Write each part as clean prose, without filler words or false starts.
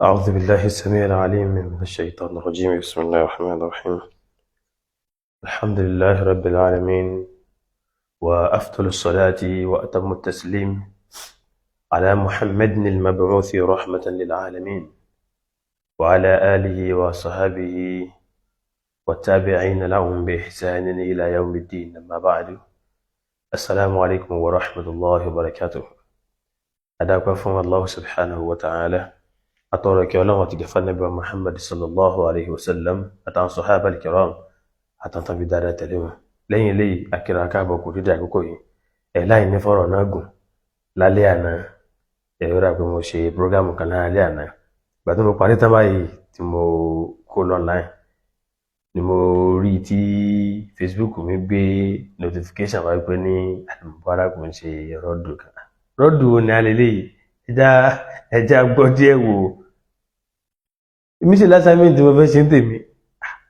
أعوذ بالله السميع العليم من الشيطان الرجيم. بسم الله الرحمن الرحيم. الحمد لله رب العالمين، وأفضل الصلاة وأتم التسليم على محمد المبعوث رحمة للعالمين، وعلى آله وصحبه والتابعين لهم بإحسان إلى يوم الدين. أما بعد، السلام عليكم ورحمة الله وبركاته. أدعوكم فهم الله سبحانه وتعالى، أطورك الله وتقفل نبي محمد صلى الله عليه وسلم، أتعن صحابة الكرام، أتعن بدارة اليوم. لين لي أكراكا بوكو تدعي كوكوي لا ينفر ناغو لا ليانا يورا كمو شي بروغرام كان ليانا بعد ما قاري تماي تمو كول أونلاين ni mo rí tí Facebook mi gbé notification wá pé ní Al-Mubarak ń ṣe rọ́dù kan. Rọ́dù ní alẹ́lẹ́ ẹja gbọ́ díẹ̀ wò. Èmi sì lásàmì tí mo fẹ́ ṣe ń tèmi.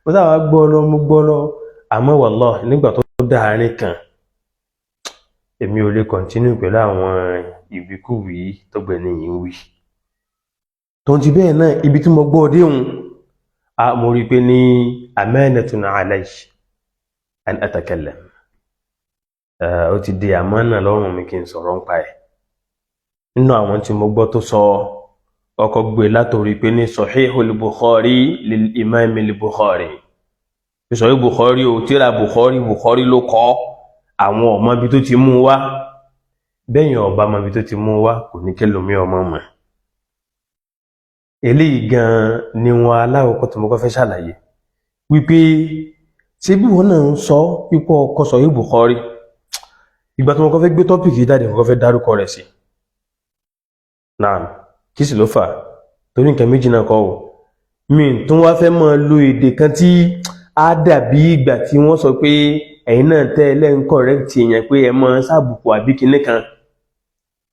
Mo sábà mo gbọ́ lọ. Àmọ́ wallahi nígbà tó dáàrin kan, èmi ò lè continue pẹ̀lú àwọn ìwíkúwí tó gbẹ̀ni yìí ń wí. Tó ti bẹ́ẹ̀ náà, ibi tí mo gbọ́ dé òun, mo rí pé ní amanatun alayya an atakallam. Ó ti di àmánà lọ́rùn mi kí n sọ̀rọ̀ ń pa ẹ̀. Nínú àwọn tí mo gbọ́ tó sọ ọkọ̀ gbé látorí pé ní Sahihul Bukhari lil Imam al-Bukhari. Sahih Bukhari ò tíra Bukhari ló kọ́, àwọn ọmọ ibi tó ti mú wá. Bẹ́yìn ọba ọmọ ibi tó ti mú wá kò ní kẹ́lòmí ọmọ mọ̀. Eléyìí gan ni wọn aláwọ̀kọ́ tó mọ́kọ́ fẹ́ ṣàlàyé wípé ṣé bí wọ́n náà ń sọ pípọ̀ ọkọ̀ Sahih Bukhari, ìgbà tó mọ́kọ́ fẹ́ gbé tọ́pìkì jáde mọ́kọ́ fẹ́ dárúkọ rẹ̀ sí. Náà kí sì ló fà torí nǹkan méjì náà kọ́ ò mi tó wá fẹ́ mọ́ lo èdè kan tí á dàbí ìgbà tí wọ́n sọ pé ẹ̀yin náà tẹ́ ẹlẹ́ń correct èèyàn pé ẹ mọ́ sábùkù àbí kinní kan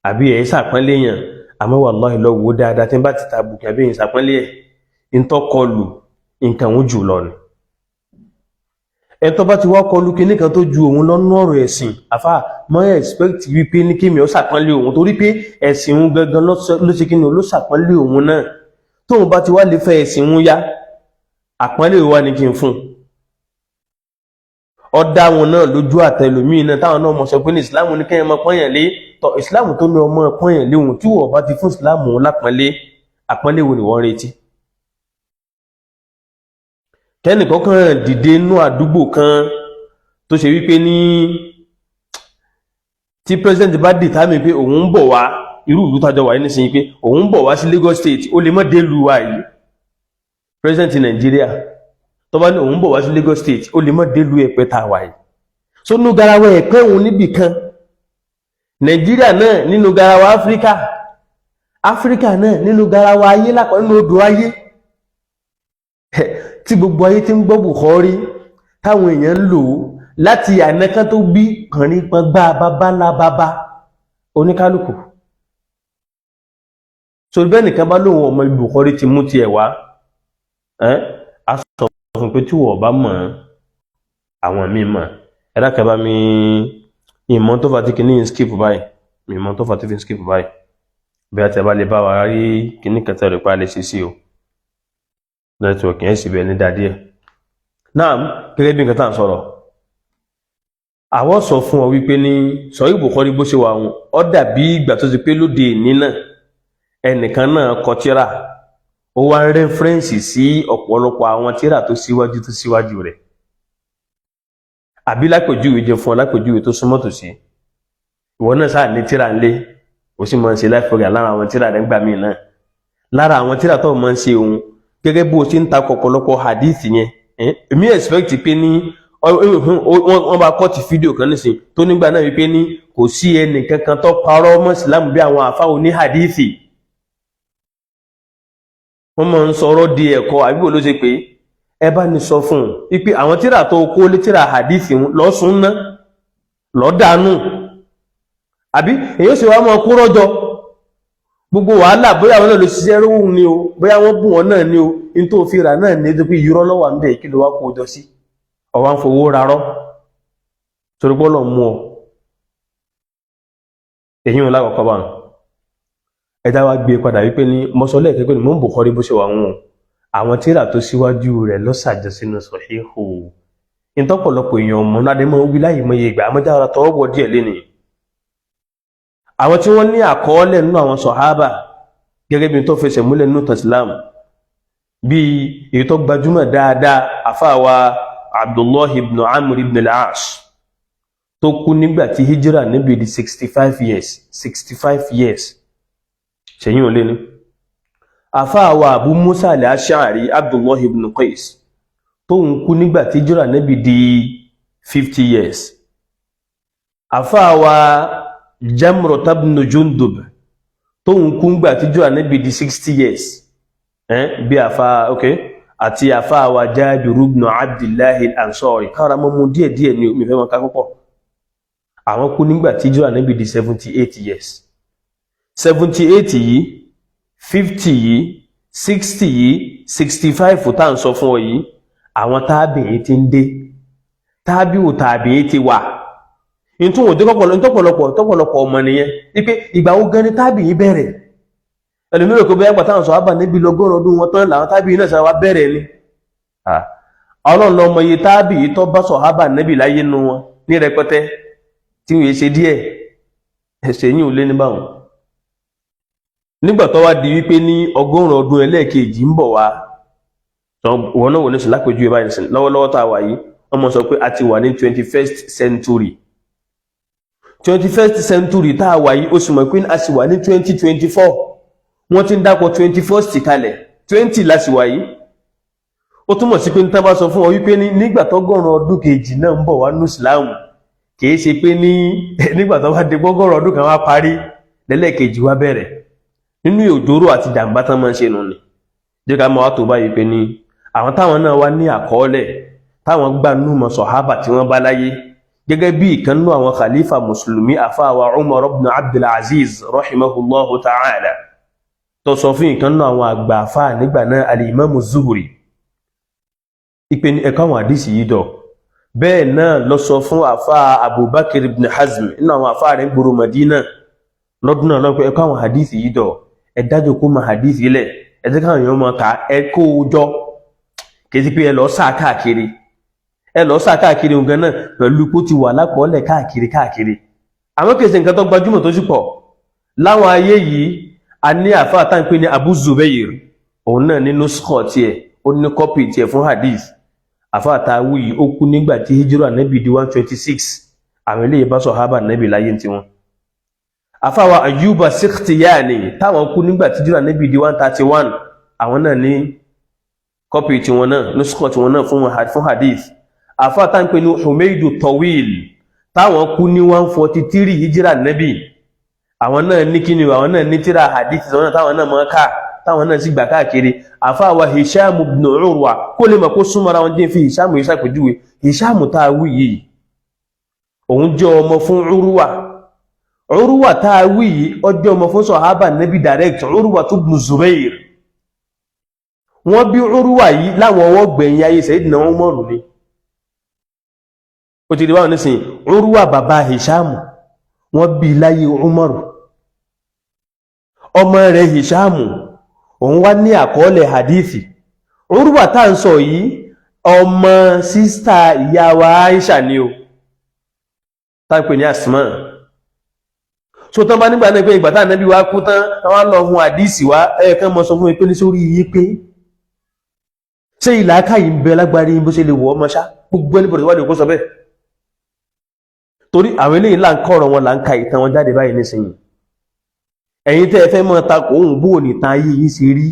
àbí ẹ̀ sàpọ́nlé èèyàn. Àmọ́ wallahi lọ wò dáadáa tí ń bá ti tàbùkù àbí ẹ̀yin sàpọ́nlé ẹ̀ ń tọ́ kọlù nǹkan òun jù lọ ni. Ẹ tó bá ti wá kọlù kinní kan tó ju òun lọ́nà ọ̀rọ̀ ẹ̀sìn, àfà mọ́ expect wípé ní kí mi ó sàpọ́nlé òun torí pé ẹ̀sìn òun gangan ló ṣe kí ni ló sàpọ́nlé òun náà. Tóun bá ti wá lè fẹ́ ẹ̀sìn òun yá, àpọ́nlé wa ni kí n fún. Ọ̀dá wọn náà lójú àtẹlòmíì náà táwọn náà mọ̀ sọ pé ní ìsìláàmù ní kẹ́yìn ọmọ pọ́nyàn lé tọ́ ìsìláàmù tó ní ọmọ pọ́nyàn lé ohun tí wọ́n bá ti fún ìsìláàmù lápọ́nlé, àpọ́nlé wo ni wọ́n retí. Kẹ́nìkan kan dìde inú àdúgbò kan tó ṣe wípé ní tí president bá determine pé òun ń bọ̀ wá irú ìlú tájọ wà nísìnyí pé òun ń bọ̀ wá sí Lagos State, ó lè má dé lu wa yìí. President Nigeria tó bá ní òun bọ̀ wá sí Lagos State, ó lè má délú Ẹ̀pẹ́ tá wà yìí. So nínú garawa Ẹ̀pẹ́ òun níbì kan, Nàìjíríà náà nínú garawa Áfíríkà náà nínú garawa ayé lápá nínú odò ayé. Tí gbogbo ayé tí ń gbọ́ Bukhari táwọn èèyàn ń lò láti ànákán tó bí kànrin pọn gbá babalá bàbá oníkálùkù. So bẹ́ẹ̀ nìkan bá lóun ọmọ Bukhari ti mú tiẹ̀ wá, a sọ fún pé tí wọ́n bá mọ̀ àwọn míì mọ̀. Ẹ̀dá kẹba mi ìmọ̀ tó fà tí kìíní ń skip báyìí, ìmọ̀ tó fà tí fi ń skip báyìí, bí a tẹ̀bá lè bá wa rí kìíní kẹta rẹ̀ pa lè ṣe sí o nẹ́tíwọ̀kì ẹ̀ sì bẹ̀ ní dáadé ẹ̀. Náà gẹ́gẹ́ bí nǹkan tá à ń sọ̀rọ̀, àwọn sọ fún ọ wípé ní Sahih Bukhari bó ṣe wà wọn ọ dàbí ìgbà tó ti pé lóde ìní náà ẹnìkan náà kọ tírà, ó wá ń rẹ́fẹ́rẹ́nsì sí ọ̀pọ̀lọpọ̀ àwọn tírà tó síwájú rẹ̀. Àbí lápèjúwe jẹ fún ọ lápèjúwe tó súnmọ́ tòsí. Ìwọ náà sáà ní tírà ńlé, ó sì máa ń ṣe life program lára àwọn tírà rẹ̀ gbà míì náà. Lára àwọn tírà tó máa ń ṣe òun gẹ́gẹ́ bó ṣe ń takọ ọ̀pọ̀lọpọ̀ hadith yẹn. Èmi expect pé ní wọ́n bá kọ́ ti fídíò kan nísìn tó nígbà náà wípé ní kò sí ẹnì kankan tó parọ́ mọ́ Islam bí àwọn àfáà oní hadithi. Wọ́n máa ń sọ̀rọ̀ di ẹ̀kọ́ àbíbò ló ṣe pé ẹ bá ní sọ fún un wípé àwọn tírà tó kó lé tírà hadith lọ́sùn ná lọ́dánù àbí èyí sì wá máa kó rọ́jọ gbogbo wàhálà bóyá wọn náà ló ṣiṣẹ́ rówó ni o bóyá wọ́n bù wọn náà ni o in tó fi rà náà ní tó pé irọ́ lọ́wọ́ ń bẹ̀ kí ló wá kó jọ sí ọwá ń fowó rarọ́ torí bọ́lọ̀ mú ọ èyí wọn lákọ̀ọ́kọ́ bá ẹ̀dá wa gbé padà wípé ní mọ́sọ́lẹ̀ kẹ́kẹ́ ní mọ́ Bukhari bó ṣe wà wọn àwọn tírà tó síwájú rẹ̀ lọ́sàjọ sínú Sahihu ìtọ́pọ̀lọpọ̀ èèyàn ọmọ ládé mọ́ wí láyé mọ́ ìgbà àmọ́jára tọwọ́ bọ̀ díẹ̀ lénìí àwọn tí wọ́n ní àkọọ́lẹ̀ nínú àwọn sọ̀hábà gẹ́gẹ́ bí tó fẹsẹ̀ múlẹ̀ nínú Islam bí èyí tó gbajúmọ̀ dáadáa àfáàwà Abdullahi ibn Amr ibn al-As tó kú nígbà tí hijira níbi di 65 years ṣẹ̀yìn olé ní àfáàwà Abu Musa al-Ash'ari Abdullahi ibn Qais tó ń kú nígbà tí hijira níbi di 50 years àfáàwà Jamrata ibn Jundub tó ń kú nígbà tí hijira níbi di 60 years bí àfá àti àfáàwà Jabir ibn Abdillahi al-Ansari kára mọ́mú díẹ̀díẹ̀ ní omi fẹ́ wọn ká púpọ̀ àwọn kú nígbà tí hijira níbi di 78 years 78 yìí 50 yìí 60 yìí 65 tá ń sọ fún ọ yìí àwọn tábìyìn ti ń dé tábìwò tábìyìn ti wà ìtúwò tọ́pọ̀lọpọ̀ ọmọ nìyẹn wípé ìgbà ó gan ni tábìyìn bẹ̀rẹ̀ ẹlòmíràn kò bẹ́ẹ̀ pàtàkì sọ̀hábà níbi lọ́gọ́rùn ọdún wọn tán làwọn tábìyìn náà sára wá bẹ̀rẹ̀ ni ọlọ́run lọ́mọ iye tábìyìn tó bá sọ̀hábà níbi láyé nu wọn ní rẹpẹtẹ tí wọ́n ṣe díẹ̀ ẹ̀ṣẹ̀ yìí ò lé ní báwọn nígbà tó wá di wípé ní ọgọ́rùn ọdún ẹlẹ́ẹ̀kejì ń bọ̀ wá wọn náà wò ní sùn lápẹjú ẹ báyìí sìn lọ́wọ́lọ́wọ́ tá a wà yìí wọ́n mọ̀ sọ pé a ti wà ní 21st century 21st century tá a wà yìí ó sì mọ̀ pé a sì wà ní 2024 wọ́n ti ń dápọ̀ 21st kalẹ̀ 20 la sì wà yìí ó túmọ̀ sí pé ní tábà sọ fún ọ wípé ní nígbà tọ́gọ́rùn ọdún kejì náà ń bọ̀ wá ní ìsìláàmù kìí ṣe pé ní nígbà tó bá di gbọ́gọ́rùn ọdún kan wá parí lẹ́lẹ́kejì wá bẹ̀rẹ̀ nínú òjòrò àti jàǹbá tán máa ń ṣe nù ni jẹ́ ká máa wá tó báyìí pé ní àwọn táwọn náà wá ní àkọọ́lẹ̀ táwọn gbà nínú mọ̀ sọ̀hábà tí wọ́n bá láyé gẹ́gẹ́ bí ìkan nínú àwọn khalifa mùsùlùmí àfáàwà Umar ibn Abdul Aziz rahimahullahu ta'ala tó sọ fún ìkan nínú àwọn àgbà àfáà nígbà náà al-Imam Zuhri ìpè ní ẹ̀kọ́ àwọn àdìsí yìí dọ̀ bẹ́ẹ̀ náà lọ sọ fún àfáà Abubakar ibn Hazm nínú àwọn àfáà rẹ̀ gbòrò Madina lọ́dún náà lọ́pẹ́ ẹ̀kọ́ àwọn àdìsí yìí dọ̀ ẹ̀dájò kó ma hadith ilẹ̀ ẹ̀dẹ́ káwọn èèyàn mọ̀ ká ẹ̀kọ́ òjọ́ kìí pé ẹ lọ sáà káàkiri nǹkan náà pẹ̀lú kó ti wà lápọ̀ọ́lẹ̀ káàkiri àwọn kìí ṣe nǹkan tó gbajúmọ̀ tó sì pọ̀ láwọn ayé yìí a ní àfáà tá ń pè ní Abu Zubair òun náà ní nuskọ̀ tiẹ̀ ó ní kọ́pì tiẹ̀ fún hadith àfáà tá a wú yìí ó kú nígbà tí hijira nẹ́bì di 126 àwọn eléyìí bá sàhábà nẹ́bì láyé tiwọn àfáwà Ayyuba Sikhtiyani táwọn kú nígbà tí hijira nẹ́bì di 131 àwọn náà ní kọ́pì tí wọn náà nuskọ̀ tí wọn náà fún hadith àfáà tá ń pè ní Humaidu Tawil táwọn kú ní 143 hijira nẹ́bì àwọn náà ní kíni àwọn náà ní tíra hadith táwọn náà mọ́ ká táwọn náà sì gbà káàkiri àfáàwà Hisham ibn Urwa kó lè mọ̀ kó súnmọ́ra wọn dín fi Hisham yìí ṣàpèjúwe Hisham tá a wí yìí òun jẹ́ ọmọ fún Urwa tá a wí yìí ó jẹ́ ọmọ fún sọ̀hábà nẹ́bí direct Urwa ibn Zubair wọ́n bí Urwa yìí láwọn ọwọ́ gbẹ̀yìn ayé Sayyidina Umar ni ó ti rí báwọn nísìnyí Urwa bàbá Hisham wọ́n bí láyé Umar ọmọ rẹ̀ Hisham òun wá ní àkọọ́lẹ̀ hadithi Urwa tá ń sọ yìí ọmọ sísítà ìyá wa Aisha ni o tá ń pè ní Asma so tán bá nígbà náà pé ìgbà tá Ànábì wá kú tán àwọn lọ hun hadithi wá ẹ̀ẹ̀kan mọ́ sọ fún mi pé ní sórí iye pé ṣé ìlàákà yìí ń bẹ lágbárí bó ṣe lè wọ́ ọmọ ṣá gbogbo ẹni bọ̀dọ̀ wádìí kó sọ bẹ́ẹ̀ torí àwọn eléyìí là ń kọ́ ọ̀rọ̀ wọn là ń ka ìtàn wọn jáde báyìí nísìnyí ẹ̀yin tẹ́ ẹ fẹ́ mọ́ ta kò òun bóò ní ta ayé yìí ṣe rí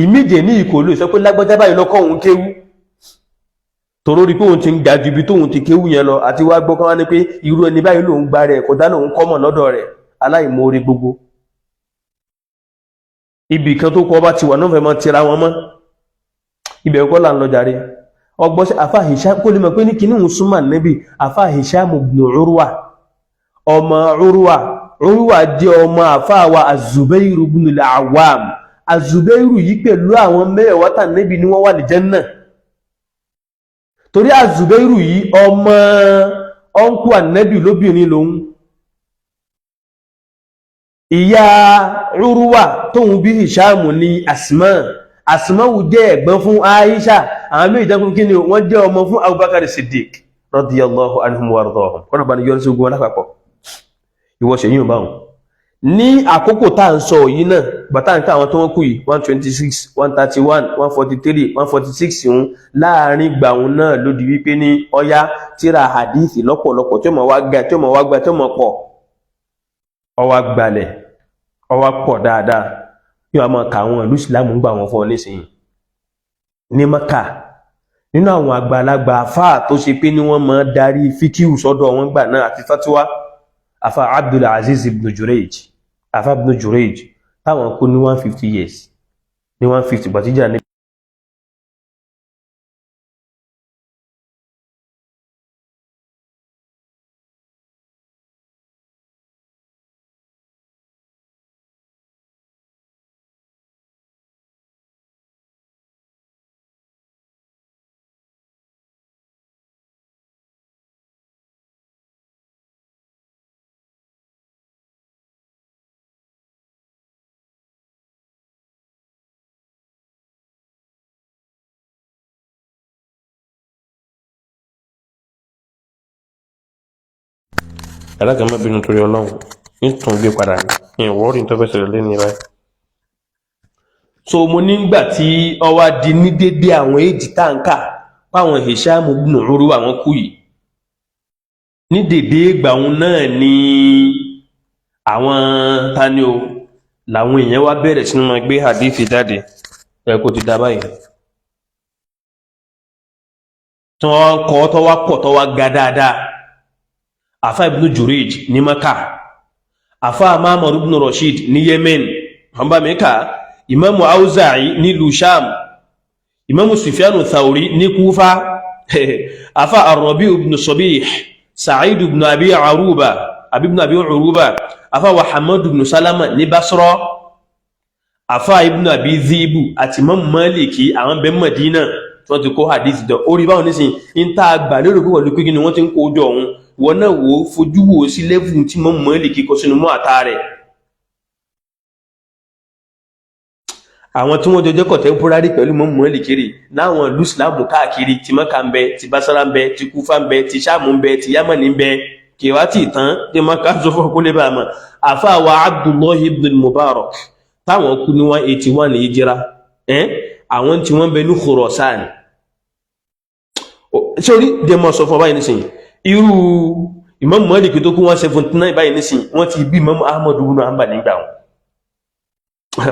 ìmíjẹ ní ìkòlù ìsọ pé lágbájá báyìí lọ́kọ́ òun kéwú tòró rí pé òun ti ń ga ju ibi tóun ti kéwú yẹn lọ àti wá gbọ́ káwá ní pé irú ẹni báyìí lòun gba rẹ̀ kọjá lòun kọ́mọ̀ lọ́dọ̀ rẹ̀ aláìmoore gbogbo ibì kan tó kọ́ bá ti wà náà fẹ́ mọ́ tira wọn mọ́ ibẹ̀ kọ́ là ń lọ jàre ọgbọ́n sí àfáà Hisham kó lè mọ̀ pé ní kinní òun súnmọ́ Ànábì àfáà Hisham ibn Urwa ọmọ Urwa jẹ́ ọmọ àfáàwà Az-Zubayr ibn al-Awwam Az-Zubayr yìí pẹ̀lú àwọn mẹ́wàá tà Ànábì ni wọ́n wà ní Jánnà torí Az-Zubayr yìí ọmọ ọ̀nkú Ànábì lóbìnrin lòun ìyá Urwa tóun bí Hisham ní Asma jẹ́ ẹ̀gbọ́n fún Aisha, àwọn méjì jẹ́ fún kí ni wọ́n jẹ́ ọmọ fún Abubakar Siddiq radiyallahu anhum wa ardahum kọ́nà bá ní yọ́n sí ogun alápapọ̀. Ìwọ ṣe yíò báhùn ní àkókò tá ń sọ yìí náà bàtà ń ká àwọn tó wọ́n kú yìí 126 131 143 146 ń láàrin gbàun náà ló di wípé ní ọya tíra hadithi lọ́pọ̀lọpọ̀ tí ó mọ̀ wá gbà tí ó mọ̀ wá gbà tí ó mọ̀ pọ̀ ọwá gbalẹ̀ ọwá pọ̀ dáadáa yóò máa ka àwọn ìlú ìsìlámù ń gbà wọn fún ọ nísìnyí ní Mẹ́kà nínú àwọn àgbàlagbà àfáà tó ṣe pé ní wọ́n máa darí fíkíù sọ́dọ̀ wọn gbà náà àti fatiwa àfá Abdul Aziz ibn Jurayj àfá ibn Jurayj táwọn kú ní 150 years ní 150 bàtíjà ní alága má bínú torí Ọlọ́run ní tún gbé padà ní ìwọ́rí tó fẹ́ ṣẹlẹ̀ lẹ́ni rẹ̀. So mo nígbà tí ó wá di ní dédé àwọn èjì táǹkà páwọn Hisham ibn Urwa àwọn kú yìí ní dédé ìgbàun náà ni àwọn tani o làwọn èèyàn wá bẹ̀rẹ̀ sínú máa gbé hadithi jáde ẹ̀ kó ti dá báyìí tí wọ́n kọ́ tó wá pọ̀ tó wá ga dáadáa. Àfá ibn Jurayj ní Maka, àfá Ma'mar ibn Rashid ní Yemen, ọmọ mẹ́ka, Imam Auza'i ní Lusham, Imam Sufyan Thawri ní Kufa, àfá Ar-Rabi' ibn Sabih, Sa'id ibn Abi Aruba, àfá Muhammad ibn Salama ní Basra, àfá ibn Abi Dhi'b àti Imam Maliki àwọn bẹ Madina tó ti kó hadith jọ. Orí báwọn nísìn in ta gbà lérò pé wọ́n lè pé kí ni wọ́n ti ń kó jọ ohun wọ́n náà wò fojú wò sí lẹ́fù tí Imam Maliki kọ sínú mọ́ àtà rẹ̀. Àwọn tí wọ́n jọjọ́ contemporary pẹ̀lú Imam Maliki rí láwọn ìlú Islam káàkiri ti Maka ń bẹ, ti Basra ń bẹ, ti Kufa ń bẹ, ti Sham ń bẹ, ti Yaman ń bẹ, kìwá tí ìtàn tí Maka sọ fún ọkùnlé bá mọ̀. Àfá wa Abdullah ibn al-Mubarak táwọn kú ní 181 ní Hijra àwọn tí wọ́n bẹ ní Khurasan. Sorry, dẹmọ sọ fún báyìí nísìnyí irú Imam Maliki tó kú 179 báyìí nísìn wọ́n ti bí Imam Ahmad ibn Hanbal nígbà wọn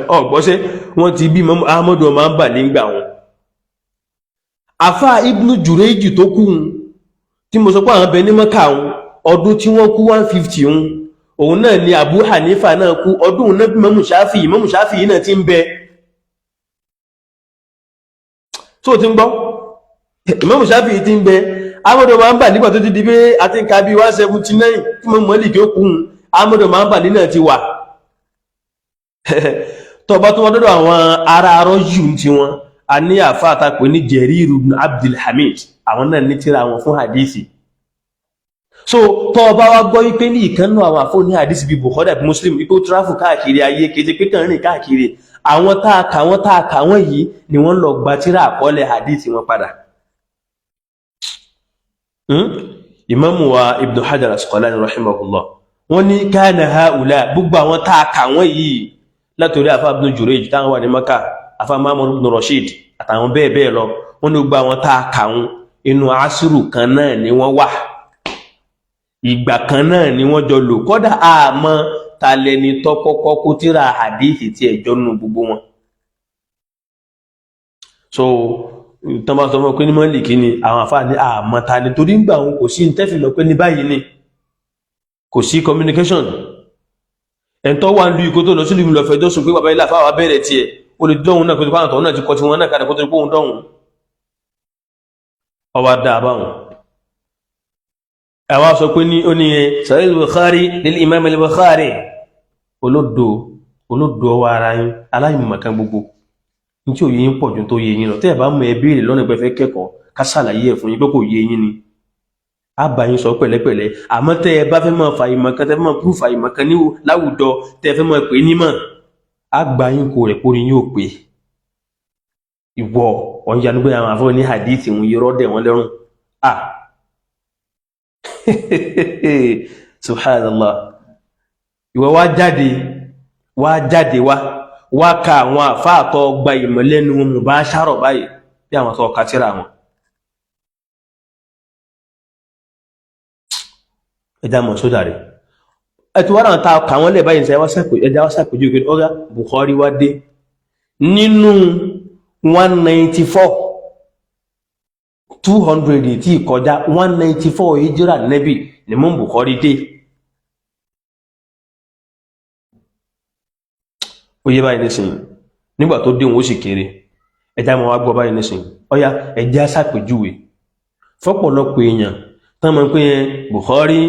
ọgbọ́sẹ́ wọ́n ti bí Imam Ahmad ibn Hanbal nígbà wọn. Àfá Ibn Jurayj tó kú tí mo sọ pé àwọn bẹ ní Mẹ́kà ọdún tí wọ́n kú 150 òun náà ni Abu Hanifa náà kú ọdún náà bí Imam Shafi'i náà ti ń bẹ tó ti ń gbọ́ Imam Shafi'i ti ń bẹ Ahmadu ma ń bà nígbà tó ti di pé àti ń ka bí 179 tí mo mọ́lì kí ó kún Ahmadu ma ń bà nínà ti wà tọba tó wọ́n dọ́dọ̀ àwọn ará arọ́ yìí tí wọ́n a ní àfá àtàpẹ́ ní Jarir ibn Abdul Hamid àwọn náà ní tíra wọn fún hadithi. So tọba wá gbọ́ wípé ní ìkánnú àwọn àfó ní hadithi bí Bukhari àbí Muslim ipò tráfù káàkiri ayé kété pé kàn rìn káàkiri àwọn táàkà wọ́n yìí ni wọ́n lọ gba tíra àkọọ́lẹ̀ hadithi wọn padà. Imamu wa Ibn Hajar al-Asqalani rahimahullah wọ́n ní kana haula gbogbo àwọn táàkà wọ́n yìí látorí àfá Ibn Jurayj táwọn wà ní Maka, àfá Ma'mar ibn Rashid àtàwọn bẹ́ẹ̀ bẹ́ẹ̀ lọ wọ́n ní gbogbo àwọn táàkà wọn inú asúrù kan náà ni wọ́n wà ìgbà kan náà ni wọ́n jọ lò kódà àmọ́ talẹni tó kọ́kọ́ kó tíra hadithi tí ẹjọ́ nù gbogbo wọn. So tán bá sọ mọ́ pé ní Málíkì ni àwọn àfáà ní àmọ́ta ni torí ń gbà wọn kò sí tẹ́fì lọ pé ní báyìí ni kò sí communication ẹn tó wà ń lú ikó tó lọ sí lùmí lọ fẹjọ́ sùn pé bàbá ilé àfáà bẹ̀rẹ̀ tí ẹ o lè dọ́hun náà pẹ̀lú pàtàkì náà ti kọ tí wọ́n náà kàdà kó tó ní pòhun dọ́hun ọwá dáa báhùn ẹwà sọ pé ní ó ní Sahih al-Bukhari lil Imam al-Bukhari olódo ọwọ́ ara yín aláìmọ̀kan gbogbo ní tí ò yé yín pọ̀ jù tó yé yín lọ tẹ́ ẹ̀ bá mọ̀ ẹ béèrè lọ́nà ìpẹ́fẹ́ kẹ́kọ̀ọ́ ká ṣàlàyé ẹ̀ fún yín pé kò yé yín ni àbáyín sọ pẹ̀lẹ́pẹ̀lẹ́ àmọ́ tẹ́ ẹ bá fẹ́ mọ́ fa ìmọ̀ kan tẹ́ fẹ́ mọ́ proof ìmọ̀ kan ní láwùjọ tẹ́ fẹ́ mọ́ pè nímọ̀ àgbáyín kò rẹ̀ pórí yóò pè ìwọ ọ̀nyanúgbé àwọn àfọ́ ní hadith ìwọ̀n yìí rọ́dẹ̀ wọn lẹ́rùn subhanallah ìwọ wá jáde wá ka àwọn àfáàtọ̀ gba ìmọ̀ lẹ́nu wọn mubashara báyìí bí àwọn tó kàtírà wọn ẹjá mọ̀ sódà rẹ̀ ẹ̀tù wọ́n náà ta ọkà wọn lẹ̀ báyìí ẹjá wá sàpèjú ìpé ọgá Bukhari wá dé nínú 194 200 tí ìkọjá 194 hijira nẹ́bì ni mọ́ Bukhari dé ó yé báyìí nísìnyí nígbà tó dé wọn ó sì kéré ẹjá mọ̀ wá gbọ́ báyìí nísìnyí ọya ẹjá sàpèjúwe fọ́pọ̀lọpọ̀ èèyàn tán mọ̀ pé Bukhari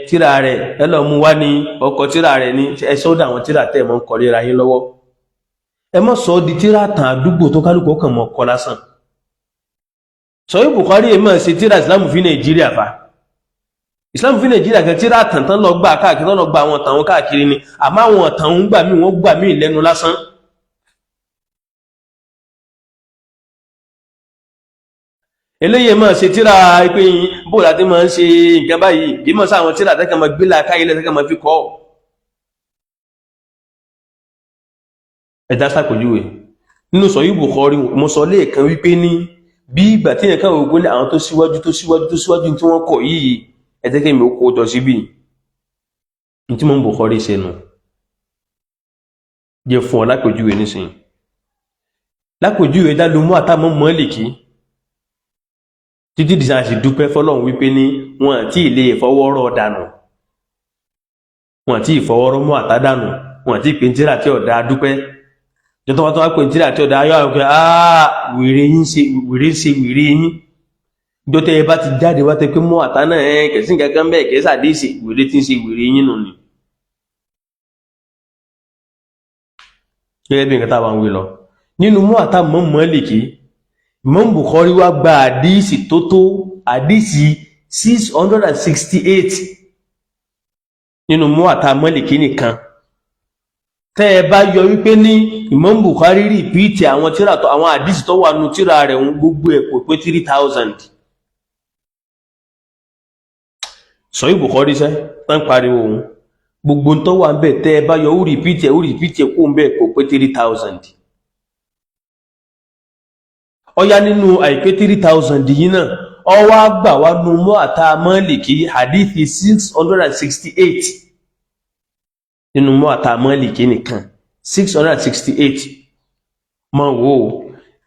tíra rẹ̀ ẹlọ́mú wá ní ọkọ̀ tíra rẹ̀ ní ẹsọ́dà àwọn tíra tẹ́ mọ́ ń kọ lera yín lọ́wọ́ ẹ mọ́ sọ di tíra tàn àdúgbò tó kálùkù kàn mọ́ kọ lásán sọ yí Bukhari mọ́ sí tíra Islam fi Nàìjíríà fa Islam fi Nàìjíríà kan tíra tàn tán lọ gbà káàkiri tán lọ gba àwọn tàn káàkiri ni àmọ́ àwọn tàn ń gbà mí wọ́n gbà mí lẹ́nu lásán eléyìí máa ṣe tíra pé bóòlá tí máa ń ṣe nǹkan báyìí kìí mọ̀ sáwọn tíra tẹ́kà máa gbé láàkáyí lẹ́tẹ́kà máa fi kọ́ ẹ̀dá sàpèjúwe nínú Sahih Bukhari mo sọ lẹ́ẹ̀kan wípé ní bí ìgbà tí ẹ̀kan ògbó ní àwọn tó síwájú tí wọ́n kọ̀ yìí ẹ̀tẹ́kẹ́ mi ó kó jọ síbí ní tí mo ń Bukhari ṣe nù jẹ́ fún ọ lápèjúwe nísìnyí lápèjúwe dá ló mú àtàmọ́ Málíkì títí dìsá sì dúpẹ́ fọ́lọ́run wípé ní wọn àti ilé ìfọwọ́rọ̀ dànù wọn àti ìfọwọ́rọ̀ mọ́ àtádànù wọn àti ìpíntírà tí ọ̀dá dúpẹ́ jọtọ́ wá tó wá píntírà tí ọ̀dá ayọ́ àwọn wèrè yín jọtẹ́ ẹ bá ti jáde wá tẹ́ pé mọ́ àtánà kẹsí kankan bẹ́ẹ̀ kẹsà díìsì wèrè tí ń ṣe wèrè yín nù ni gẹ́gẹ́ bí nǹkan táwọn wí lọ nínú mọ́ àtàmọ́ Málíkì Imam Bukhari wá gba àdísì tó tó àdísì 668 nínú Muwatta Málíkì nìkan tẹ́ ẹ bá yọ wípé ní Imam Bukhari rìpíìtì àwọn tírà tó àwọn àdísì tó wà nù tírà rẹ̀ ń gbogbo ẹ̀ kò pé 3000 Sahih Bukhari sẹ́ tán pariwo ohun gbogbo tó wà ń bẹ̀ tẹ́ ẹ bá yọ ó rìpíìtì kó ń bẹ̀ kò pé 3000 ọya nínú àìpé 3000 yìí náà ọwá gbà wá nú Muwatta Málíkì hadithi 668 nínú Muwatta Málíkì nìkan 668 ma wo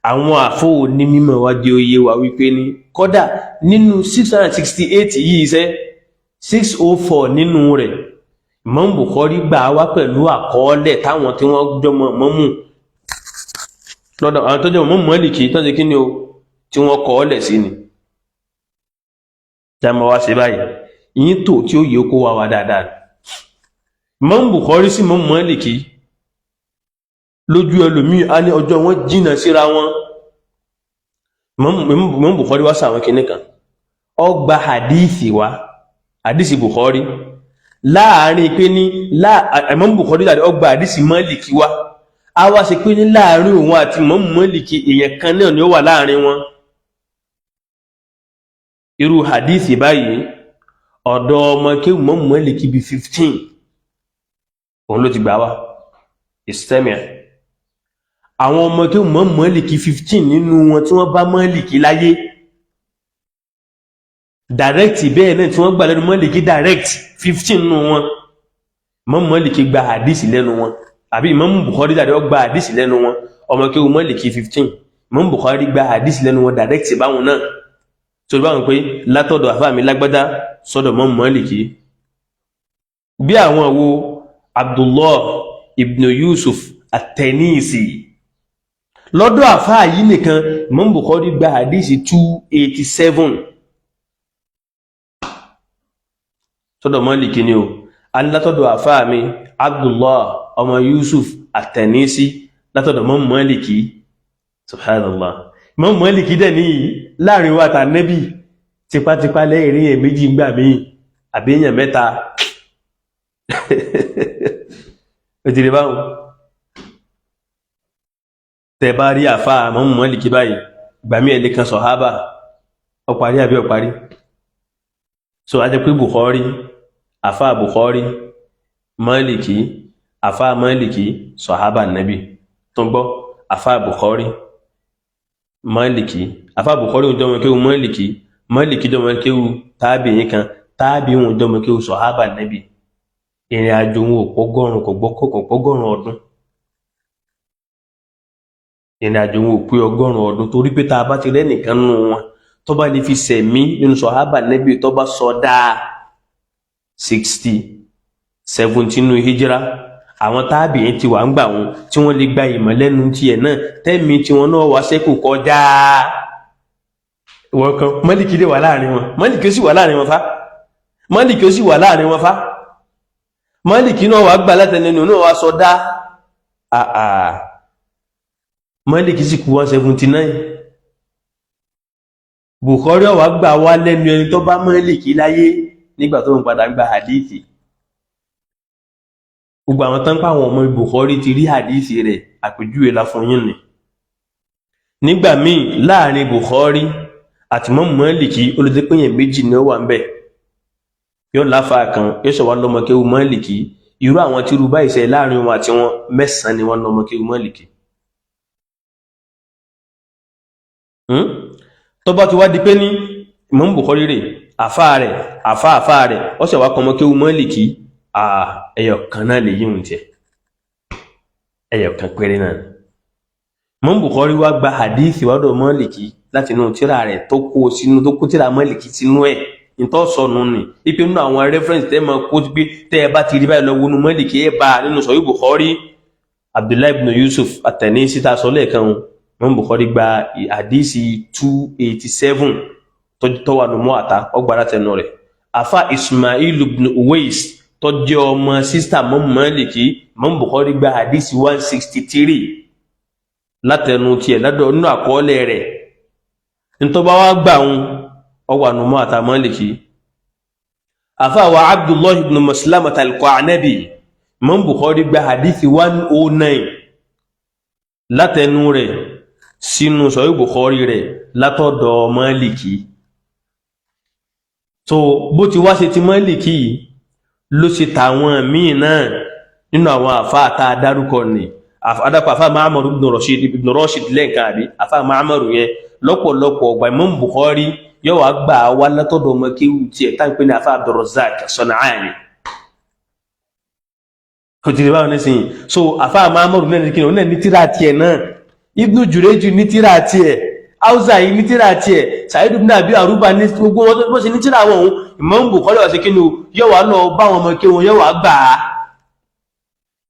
àwọn àfóò ní mímọ̀ wá di oyé wa wípé ní kódà nínú 668 yìí iṣẹ́ 604 nínú rẹ̀ Imam Bukhari gbà wá pẹ̀lú àkọọ́lẹ̀ táwọn tí wọ́n jọmọ mọ́mù lọ́dọ̀ àwọn tó jẹ́ Imam Málíkì tó jẹ́ kí ni o tí wọ́n kọ́ ọ́lẹ̀ sí ni jẹ́mọ́ wá sí báyìí yìí tó tí ó yẹ kó wá wá dáadáa Imam Bukhari sí Imam Málíkì lójú ẹlòmí a ní ọjọ́ wọn jìnà síra wọn Imam Bukhari wá sáwọn kìnnì kan ó gba hadithi wá hadithi Bukhari láàárín pé ní Imam Bukhari ó gba hadithi Málíkì wá a wá ṣe pé ní láàrin òun àti Imam Málíkì èèyàn kan náà ni ó wà láàrin wọn irú hadithi báyìí ọ̀dọ̀ ọmọ kí Imam Málíkì bí 15 òun ló ti gbà wá ìsẹ́mìà àwọn ọmọ kí Imam Málíkì 15 nínú wọn tí wọ́n bá Málíkì láyé direct bẹ́ẹ̀ náà tí wọ́n gbà lẹ́nu Málíkì direct 15 nínú wọn Imam Málíkì gba hadithi lẹ́nu wọn àbí Imam Bukhari dáadé ó gba àdísì lẹ́nu wọn ọmọ kí o Málíkì 15 Imam Bukhari gba àdísì lẹ́nu wọn direct báwọn náà tó báwọn pé látọ̀dọ̀ àfáàmì lágbádá sọ́dọ̀ Imam Málíkì bí àwọn wo Abdullah ibn Yusuf at-Tanisi lọ́dọ̀ àfáà yìí nìkan Imam Bukhari gba àdísì 287 sọ́dọ̀ Málíkì ni o alátọ̀dọ̀ àfáàmì Abdullah ọmọ Yusuf at-Tanisi látọ̀dọ̀ Imam Málíkì subhanallah Imam Málíkì dẹ̀ ní láàrin wa tànẹ́bì tipátipá lẹ́yìn èèyàn méjì gbà mí àbí èèyàn mẹ́ta ó ti rí báwọn tẹ́ bá rí àfáà Ìmámù Málíkì báyìí gbà mí ẹ̀lẹ́ kan sọ̀hábà ọparí àbí ọparí so a jẹ́ pé Bukhari àfáà Bukhari Málíkì àfáà Málíkì sọ̀hábà Nábì tó ń gbọ́ àfáà Bukhari Málíkì àfáà Bukhari ń jọmọ kéwú Málíkì Málíkì jọmọ kéwú tábìyìn kan tábìyìn ń jọmọ kéwú sọ̀hábà Nábì ìrìn àjò wọn ò pọ́gọ́rùn ọdún ìrìn àjò wọn ò pé 100 ọdún torí pé tá a bá ti rẹ́nìkan nínú wọn tó bá lè fi sẹ̀mí nínú sọ̀hábà Nábì tó bá sọdá 60 70 nínú hijira àwọn tábìyìn ti wà ń gbà wọn tí wọ́n lè gba ìmọ̀ lẹ́nu tiẹ̀ náà tẹ́mi tí wọ́n náà wá sẹ́kù kọjá wọ́n kan Málíkì lè wà láàrin wọn Málíkì ó sì wà láàrin wọn fá Málíkì ó sì wà láàrin wọn fá Málíkì náà wà gbà látẹnẹnu náà wá sọdá Málíkì sì kú 179 Bukhari wà gbà wá lẹ́nu ẹni tó bá Málíkì láyé nígbà tó ń padà gba hadithi gbogbo àwọn tán pàwọn ọmọ Bukhari ti rí hadithi rẹ̀ àpèjúwe la fún yín ni nígbà míì láàrin Bukhari àti Ìmámù Málíkì olùdépéyàn méjì ni ó wà ń bẹ̀ yóò láfa kan yóò sọ wá lọ́mọ kéwú Málíkì irú àwọn tí irú báyìí ṣe láàrin wọn àti wọn 9 ni wọ́n lọ́mọ kéwú Málíkì tó bá ti wá di pé ní Ìmámù Bukhari rẹ̀ àfáà rẹ̀ ó sì wá kọmọ kéwú Málíkì ẹyọ kan náà lè yíhun tí ẹyọ kan péré náà Ìmámù Bukhari wá gba hadithi wádọ̀ Málíkì láti inú tírà rẹ̀ tó kó tírà Málíkì sínú ẹ̀ ìtọ́ sọnù ní ipé nínú àwọn reference tẹ́ ma kó pé tẹ́ ẹ bá ti rí báyìí lọ wọnú Málíkì ẹ bá nínú Sahih Bukhari Abdullahi ibn Yusuf at-Tanisi ta sọ lẹ́ẹ̀kan Ìmámù Bukhari gba hadithi 287 tó wà ní Muwatta ọgbà látẹnu rẹ̀ afa Ismail ibn Uwais tó jẹ́ ọmọ sísítà Ìmámù Málíkì Ìmámù Bukhari gba hadithi 163 látẹnu tiẹ̀ ládọ̀ nínú àkọọ́lẹ̀ rẹ̀ nítorí bá wá gbà wọn ọwà nù Muwatta Málíkì afa wa Abdullah ibn Maslamah al-Qa'nabi Ìmámù Bukhari gba hadithi 109 látẹnu rẹ̀ sínú Sahih Bukhari rẹ̀ látọ̀dọ̀ Málíkì so bó ti wá ṣe ti Málíkì ló ṣe tàwọn míì náà nínú àwọn àfáà tá a dárúkọ ní àfáà Ma'mar ibn Rashid lẹ́ǹkan àbí àfáà Ma'mar yẹn lọ́pọ̀lọpọ̀ ọgbà Ìmámù Bukhari yóò wá gbà wá látọ̀dọ̀ ọmọ kéwú tiẹ̀ tá ń pè ní àfáà Abdurrazzaq San'ani kò tí ì báwọn nísìnyí so àfáà Ma'mar náà ní kí ní ní tírà tiẹ̀ náà Ibn Jurayj ní tírà tiẹ̀ Awza'i ní tírà tiẹ̀ Sa'id ibn Abi Aruba ní gbogbo wọn tó ṣe ní tírà wọn òun Ìmámù Bukhari wá sí kí ní yóò wá lọ bá wọn ọmọ kéwú yóò wá gbà á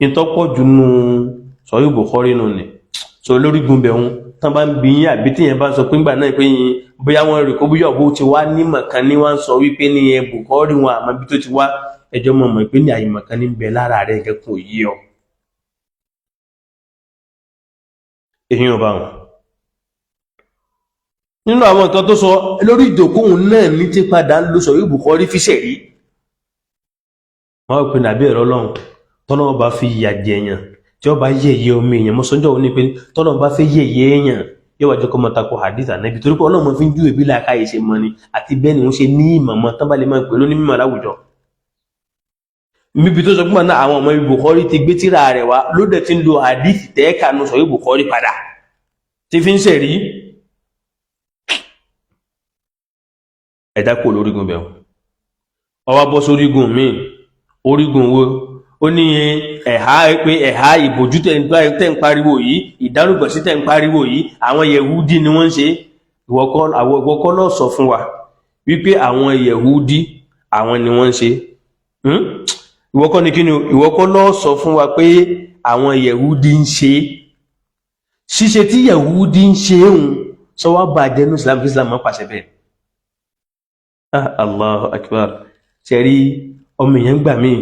ìtọ́pọ̀ jù nù Sahih Bukhari nù ni so lórí gúnbẹ̀ wọn tán bá ń bí yín àbí tíyẹn bá sọ pé ńgbà náà pé yín bóyá wọn rí kó bóyá ọ̀bọ̀ ti wá nímọ̀kan ní wọ́n sọ wípé ní ẹ Bukhari wọn àmọ́ bí tó ti wá ẹjọ́ mọ̀ pé ní àyìmọ̀kan ní bẹ lára rẹ̀ nǹkan kò yí ọ èyí ò bá wọn nínú àwọn nǹkan tó sọ lórí ìdòkóhùn náà ní tí padà ń lo Sahih Bukhari fi ṣẹ̀rí wọ́n pè nàbí ẹ̀rọ Ọlọ́run tọ́lọ́wọ́ bá fi ìyà jẹyàn tí ó bá yẹ̀yẹ́ omi èèyàn mọ́sánjọ́ òní pé tọ́lọ́wọ́ bá fẹ́ yẹ̀yẹ́ èèyàn yóò wájọ́ kọ́ mọ́ tako hadith Ànábì torí pé Ọlọ́run fi ń jú ìbí làákàyè ṣe mọ́ ni àti bẹ́ẹ̀ ni wọ́n ṣe ní ìmọ̀mọ́ tán bá lè máa pè lóní mímọ̀ láwùjọ níbi tó sọ pé náà àwọn ọmọ Bukhari ti gbé tírà rẹ̀ wá ló dẹ̀ ti ń lo hadith tẹ́ẹ̀ka nu Sahih Bukhari padà tí fi ń ṣẹ̀rí ẹ̀dá kò lórígun bẹ̀rù ọwá bọ́ sórígun míì orígun wo ó ní ẹ̀há ìbòjú tẹ́ ń pariwo yìí ìdárúgbọ̀sí tẹ́ ń pariwo yìí àwọn Yẹhudi ni wọ́n ń ṣe ìwọ́kọ́ ló sọ fún wa wípé àwọn Yẹhudi àwọn ni wọ́n ń ṣe ìwọ́kọ́ ní kíni ìwọ́kọ́ ló sọ fún wa pé àwọn Yẹhudi ń ṣe ṣíṣe tí Yẹhudi ń ṣe òun sọ wá bàjẹ́ ní Islam kí Islam má pàṣẹ bẹ́ẹ̀ Allahu Akbar ṣe rí ọmọ èèyàn gbà míì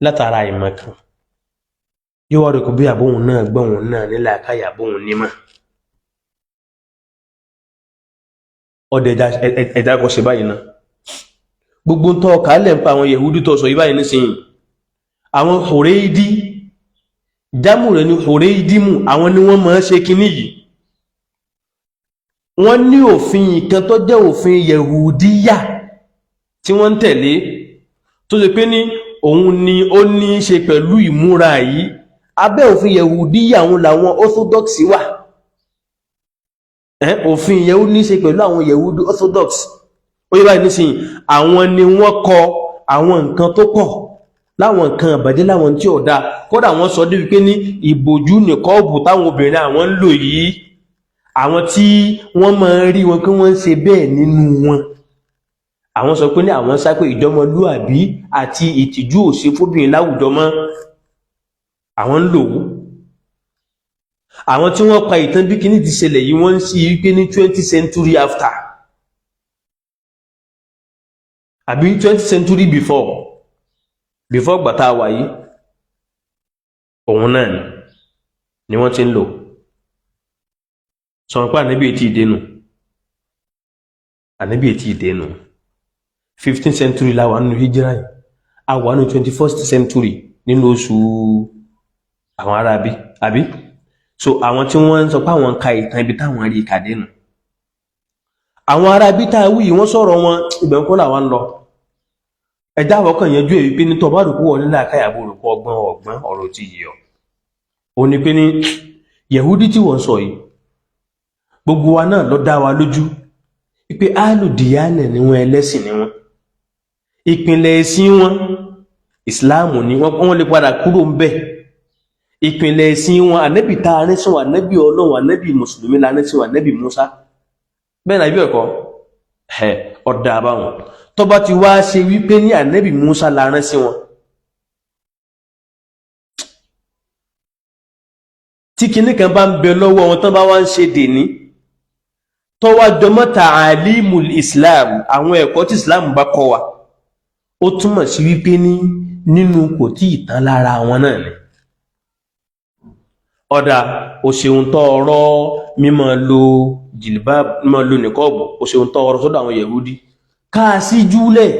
látara ìmọ̀ kan yóò wá rí kò bí àbóhun náà gbọ́hun náà nílà káyà àbóhun nímọ̀ ọdẹ ẹ̀dá kọ ṣe báyìí náà gbogbo tó kálẹ̀ ń pa àwọn Yẹhudi tó sọ yí báyìí nísìnyí àwọn Hùrẹ́ìdí jámù rẹ̀ ní Hùrẹ́ìdímù àwọn ni wọ́n máa ń ṣe kinní yìí wọ́n ní òfin kan tó jẹ́ òfin Yẹhudíyà tí wọ́n ń tẹ̀lé tó ṣe pé ní òun ni ó ní í ṣe pẹ̀lú ìmúra yìí abẹ́ òfin Yẹhudíyà òun làwọn Orthodox wà òfin yẹn ó ní í ṣe pẹ̀lú àwọn Yẹhudi Orthodox ó yẹ báyìí nísìnyí àwọn ni wọ́n kọ àwọn nǹkan tó pọ̀ láwọn nǹkan àbàjẹ́ láwọn tí ò dáa kódà wọ́n sọ débi pé ní ìbòjú nìkọ́ọ̀bù táwọn obìnrin àwọn ń lò yìí àwọn tí wọ́n máa ń rí wọn kí wọ́n ń ṣe bẹ́ẹ̀ nínú wọn àwọn sọ pé ní àwọn sá pé ìjọmọlúàbí àti ìtìjú ò ṣe fóbìnrin láwùjọ mọ́ àwọn ń lò ó àwọn tí wọ́n pa ìtàn bí kíní ti ṣẹlẹ̀ yìí wọ́n ń sí wípé ní 20th century after àbí 20th century before gbàtà wà yìí òun náà ni wọ́n ti ń lò sọ̀rọ̀ pé ànábì ètí ìdénù 15th century láwà nínú hijira yìí a wà nínú 21st century nínú oṣù àwọn Arábí àbí so àwọn tí wọ́n ń sọ pé àwọn ka ìtàn ibi táwọn rí ìkàdénù àwọn Arábí tá a wí wọ́n sọ̀rọ̀ wọn ibẹ̀ ń kọ́ làwọn ń lọ ẹ̀dá àwọ̀kàn yanjú èyí pé ní tọba rò púpọ̀ nílẹ̀ àkáyàbò rò pọ̀ ọgbọ́n ọ̀rọ̀ ti yìí ó ní pé ní Yẹhudi tí wọ́n sọ yìí gbogbo wa náà ló dá wa lójú wípé alùdíyánà ni wọ́n ẹlẹ́sìn ni wọ́n ìpìnlẹ̀ ẹ̀sìn wọn ìsìláàmù ni wọ́n lè padà kúrò ń bẹ̀ ìpìnlẹ̀ ẹ̀sìn wọn ànábì tá a rẹ́sìn wọn ànábì Ọlọ́run ànábì mùsùlùmí la rẹ́sìn wọn ànábì Musa bẹ́ẹ̀ náà bí ẹ̀kọ́ ọ̀dà àbáwọn tó bá ti wá ṣe wípé ní ànábì Musa la rẹ́sìn wọn tí kinní kan bá ń bẹ lọ́wọ́ wọn tán bá wá ń ṣe dèní tó wá jọmọ́ ta'alimul Islam àwọn ẹ̀kọ́ tí Islam bá kọ́ wa ó túmọ̀ sí wípé ní nínú kò tí ìtàn lára wọn náà ni ọ̀dà òṣèun tó ọ̀rọ̀ mímọ̀ lo jìlbáb mímọ̀ lo nìkọ́ọ̀bù òṣèun tó ọ̀rọ̀ sọ́dọ̀ àwọn Yẹhudi ká sí júlẹ̀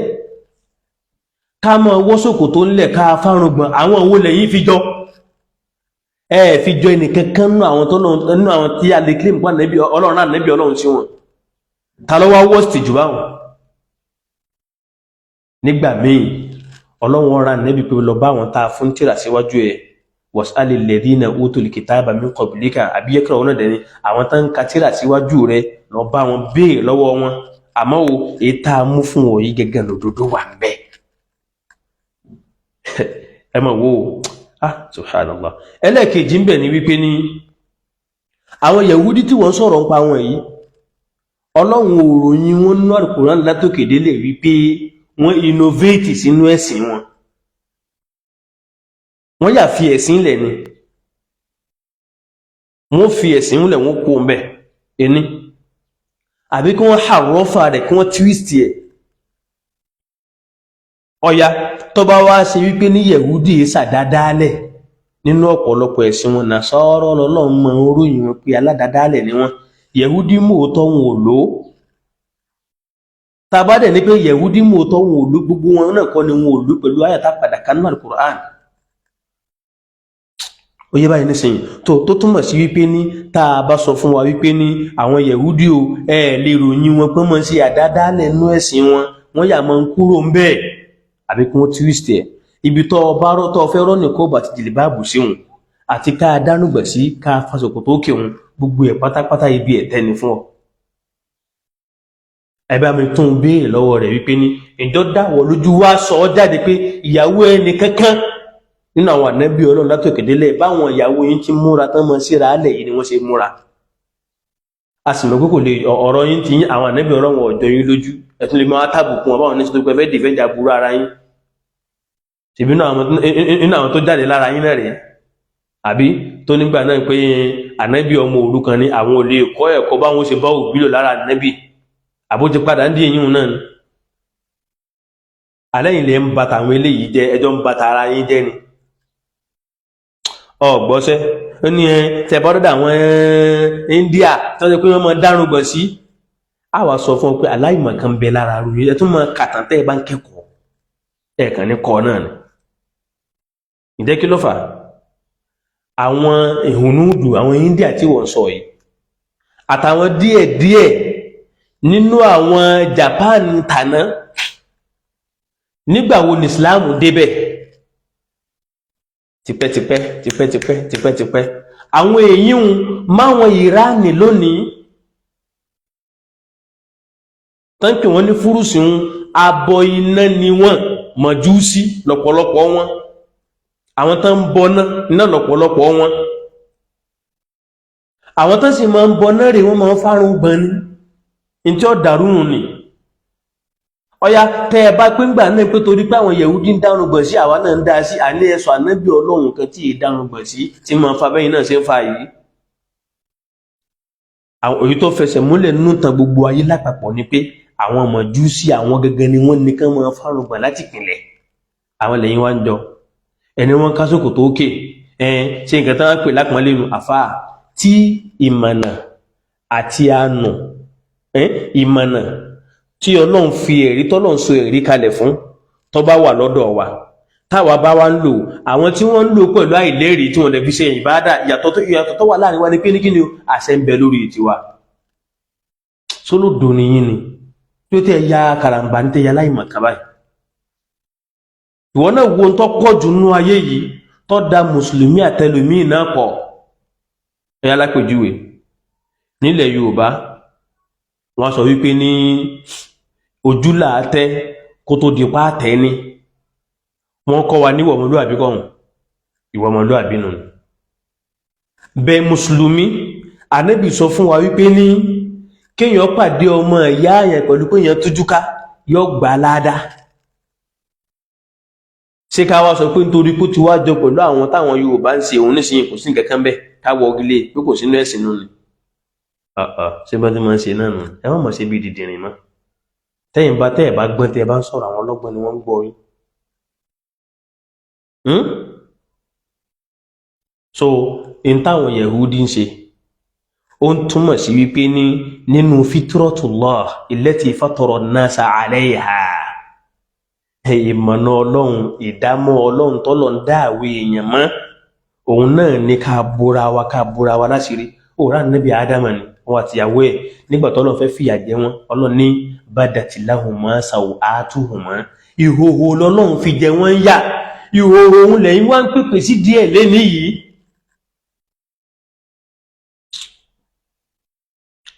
ká mọ̀ wọ́sòkò tó ń lẹ̀ ká fárùngbọ̀n àwọn owó lẹ́yìn fi jọ fi jọ ẹnìkankan nínú àwọn tí a lè claim pa nẹ́bí Ọlọ́run náà nẹ́bí Ọlọ́run sí wọn ta ló wá wọ́sì jù báwọn nígbà míì Ọlọ́run ọ̀rá nẹ́bí pé lọ bá wọn ta fún tírà síwájú ẹ̀ was'ali alladhina utul kitaba min qablika àbí yẹ́kọ̀ọ́ wọn náà dẹni àwọn tán ka tírà síwájú rẹ̀ lọ bá wọn béèrè lọ́wọ́ wọn àmọ́ o èyí tá a mú fún òyí gẹ́gẹ́ lòdòdó wà ń bẹ ẹ mọ̀ wo subhanallah ẹlẹ́ẹ̀kejì ń bẹ ní wípé ní àwọn Yẹhudi tí wọ́n sọ̀rọ̀ ń pa wọn yìí Ọlọ́run ò ròyìn wọn nínú Al-Qur'an látòkè délẹ̀ wípé wọ́n innovate sínú ẹ̀sìn wọn wọ́n yà fi ẹ̀sìn lẹ̀ ni wọ́n fi ẹ̀sìn lẹ̀ wọ́n kó mbẹ̀ ẹni àbí kí wọ́n hàrọ́fà rẹ̀ kí wọ́n twist ẹ̀ ọya tó bá wá ṣe wípé ní Yẹhudi ṣàdádálẹ̀ nínú ọ̀pọ̀lọpọ̀ ẹ̀sìn wọn Nasara Ọlọ́run mọ oróyìn wọn pé aládádálẹ̀ ni wọ́n Yẹhudi mòótọ́ wọn ò lò tàbádẹ̀ ní pé Yẹhudi mòótọ́ wọn ò lò gbogbo wọn náà kọ́ ni wọn ò lò pẹ̀lú àyàtà padà kanú Al-Qur'an ó yé báyìí nísìnyí tó túmọ̀ sí wípé ní tá a bá sọ fún wa wípé ní àwọn Yẹhudi o lè ròyìn wọn pé mọ́ sí àdádálẹ̀ nínú ẹ̀sìn wọn yà máa ń kúrò ń bẹ́ẹ̀ àbí kí wọ́n twist ẹ̀ ibi tó ọba rọ́tọ́ fẹ́ rọ́nì kó bàtí jìlìbáàbù sí wọn àti ká dánúgbà sí ká fásokò tó kè wọn gbogbo ẹ̀ pátápátá ibi ẹ̀tẹ́ ni fún ọ ẹbá mi tún béèrè lọ́wọ́ rẹ̀ wípé ní ìjọ dáwọ̀ lójú wá sọ ọ́ jáde pé ìyàwó ẹni kankan nínú àwọn ànábì Ọlọ́run látòkè délẹ̀ báwọn ìyàwó yín ti múra tán mọ́ síra alẹ̀ yìí ni wọ́n ṣe múra a sì mọ̀ pé kò lè ọ̀rọ̀ yín ti yín àwọn ànábì Ọlọ́run ọ̀jọ́ yín lójú ẹ̀tún lè máa tàbùkún ọba àwọn oníṣẹ́ pé fẹ́ dìfẹ́ǹdì aburú ara yín ṣèbí nínú àwọn tó jáde lára yín náà rèé àbí tó nígbà náà pé ànábì ọmọ òrukàn ni àwọn ò lè kọ́ ẹ̀kọ́ báwọn ṣe bá òbí lò lára ànábì àbó ti padà ń dí èyí náà ni alẹ́yìn lè ń bàtà àwọn eléyìí jẹ ẹjọ́ ń bàtà ara yín jẹ́ ni ọgbọ́sẹ́ ó ní tẹ̀bọ́dọ́dà àwọn India tó ṣe pé wọ́n mọ dárùngbọ̀n sí a wá sọ fún ọ pé aláìmọ̀kan bẹ lára rú ẹ tún máa kàtàn tẹ́ ẹ bá ń kẹ́kọ̀ọ́ ẹ̀ẹ̀kan ní kọ́ náà ni ìjẹ́ kí ló fà àwọn ìhùnúdù àwọn India tí wọ́n sọ yìí àtàwọn díẹ̀díẹ̀ nínú àwọn Japan tàná nígbà wo ní Islam débẹ̀ tipẹ́tipẹ́ àwọn èyí ń máwọn Ìránì lónìí tán pè wọ́n ní fúrùsì ń abọ iná ni wọ́n Májúsí lọ́pọ̀lọpọ̀ wọn àwọn tán ń bọná iná lọ́pọ̀lọpọ̀ wọn àwọn tán sì máa ń bọná rè wọ́n máa ń fárún gbọ́n ní tí ó dàrúnù ni ọya tẹ́ ẹ bá pé ń gbà náà pé torí pé àwọn Yẹ̀húdí ń dárun gbọ̀n sí àwa náà ń dá sí àní ẹ̀sọ́ ànábì Ọlọ́run kan tí ì dárun gbọ̀n sí tí máa fa bẹ́yìn náà ṣe ń fa yìí àwọn èyí tó fẹsẹ̀ múlẹ̀ nínú tan gbogbo ayé lápapọ̀ ni pé àwọn Májúsí àwọn gẹ́gẹ́ ni wọ́n nìkan máa fárún gbọ̀n láti ìpìnlẹ̀ àwọn lẹ́yìn wá ń jọ ẹni wọ́n kásòkò tó kè ṣe nǹkan tó wọ́n pè lápọ̀nlé nu àfáà tí ìmọ̀nà àti àánú ìmọ̀nà tí Ọlọ́run fi ẹ̀rí tọ́lọ́run so ẹ̀rí kalẹ̀ fún tó bá wà lọ́dọ̀ wa táwa bá wá ń lò àwọn tí wọ́n ń lò pẹ̀lú àìlẹ́rìí tí wọ́n lè fi ṣe ìbádà ìyàtọ̀ tó wà láàrin wa ní pé ní kí ni àṣẹ ń bẹ lórí tiwa sólódò nìyí ni tí ó tẹ́ ya karambà ní tẹ́ ya láìmọ̀ kábàáyì ìwọ náà wo tó pọ̀ jù nú ayé yìí tó da mùsùlùmí àtẹlùmí náà pọ̀ ẹ̀yà lápèjúwe nílẹ̀ Yorùbá wọ́n sọ wípé ní ojúlà tẹ́ kó tó di pàtẹ́ ní wọ́n kọ́ wa níwọ̀ ọmọlúwàbí kọ́hùn ìwọ̀ ọmọlúwàbí nù bẹ mùsùlùmí Ànábì sọ fún wa wípé ní kéèyàn pàdé ọmọ ìyá yẹn pẹ̀lú pé èèyàn tújúká yóò gbà ládàá ṣé ká wá sọ pé nítorí kó ti wá jọ pẹ̀lú àwọn táwọn Yorùbá ń ṣe òun nísìnyí kò sí nǹkan kan bẹ́ẹ̀ káwọ ọgílé pé kò sínú ẹ̀sìn nù ni ṣé bá ti máa ń ṣe náà nù ẹ má mọ̀ ṣe bí dìdìrìn mọ́ tẹ́yìn bá tẹ́ ẹ̀ bá gbọ́n tẹ́ ẹ bá ń sọ̀rọ̀ àwọn ọlọ́gbọ́n ni wọ́n ń gbọ́ yín so in táwọn Yẹ̀húdí ń ṣe ó ń túmọ̀ sí wípé ní nínú fitratullah illati fatara an-nasa 'alayha ìmọ̀nà Ọlọ́run ìdámọ́ Ọlọ́run tọ́lọ̀ ń dáàwé èèyàn mọ́ òun náà ní ká búra wa láṣìírí òòrùn Ànábì Ádámà ni wọn àtìyàwó ẹ̀ nígbà tọ́lọ̀ fẹ́ fìyà jẹ wọn Ọlọ́run ní badati lahuma sawatuhuma ìhòhò lọ́lọ́run fi jẹ wọ́n yà ìhòhò òun lẹ́yìn wá ń pèpè sí díẹ̀ lẹ́ni yìí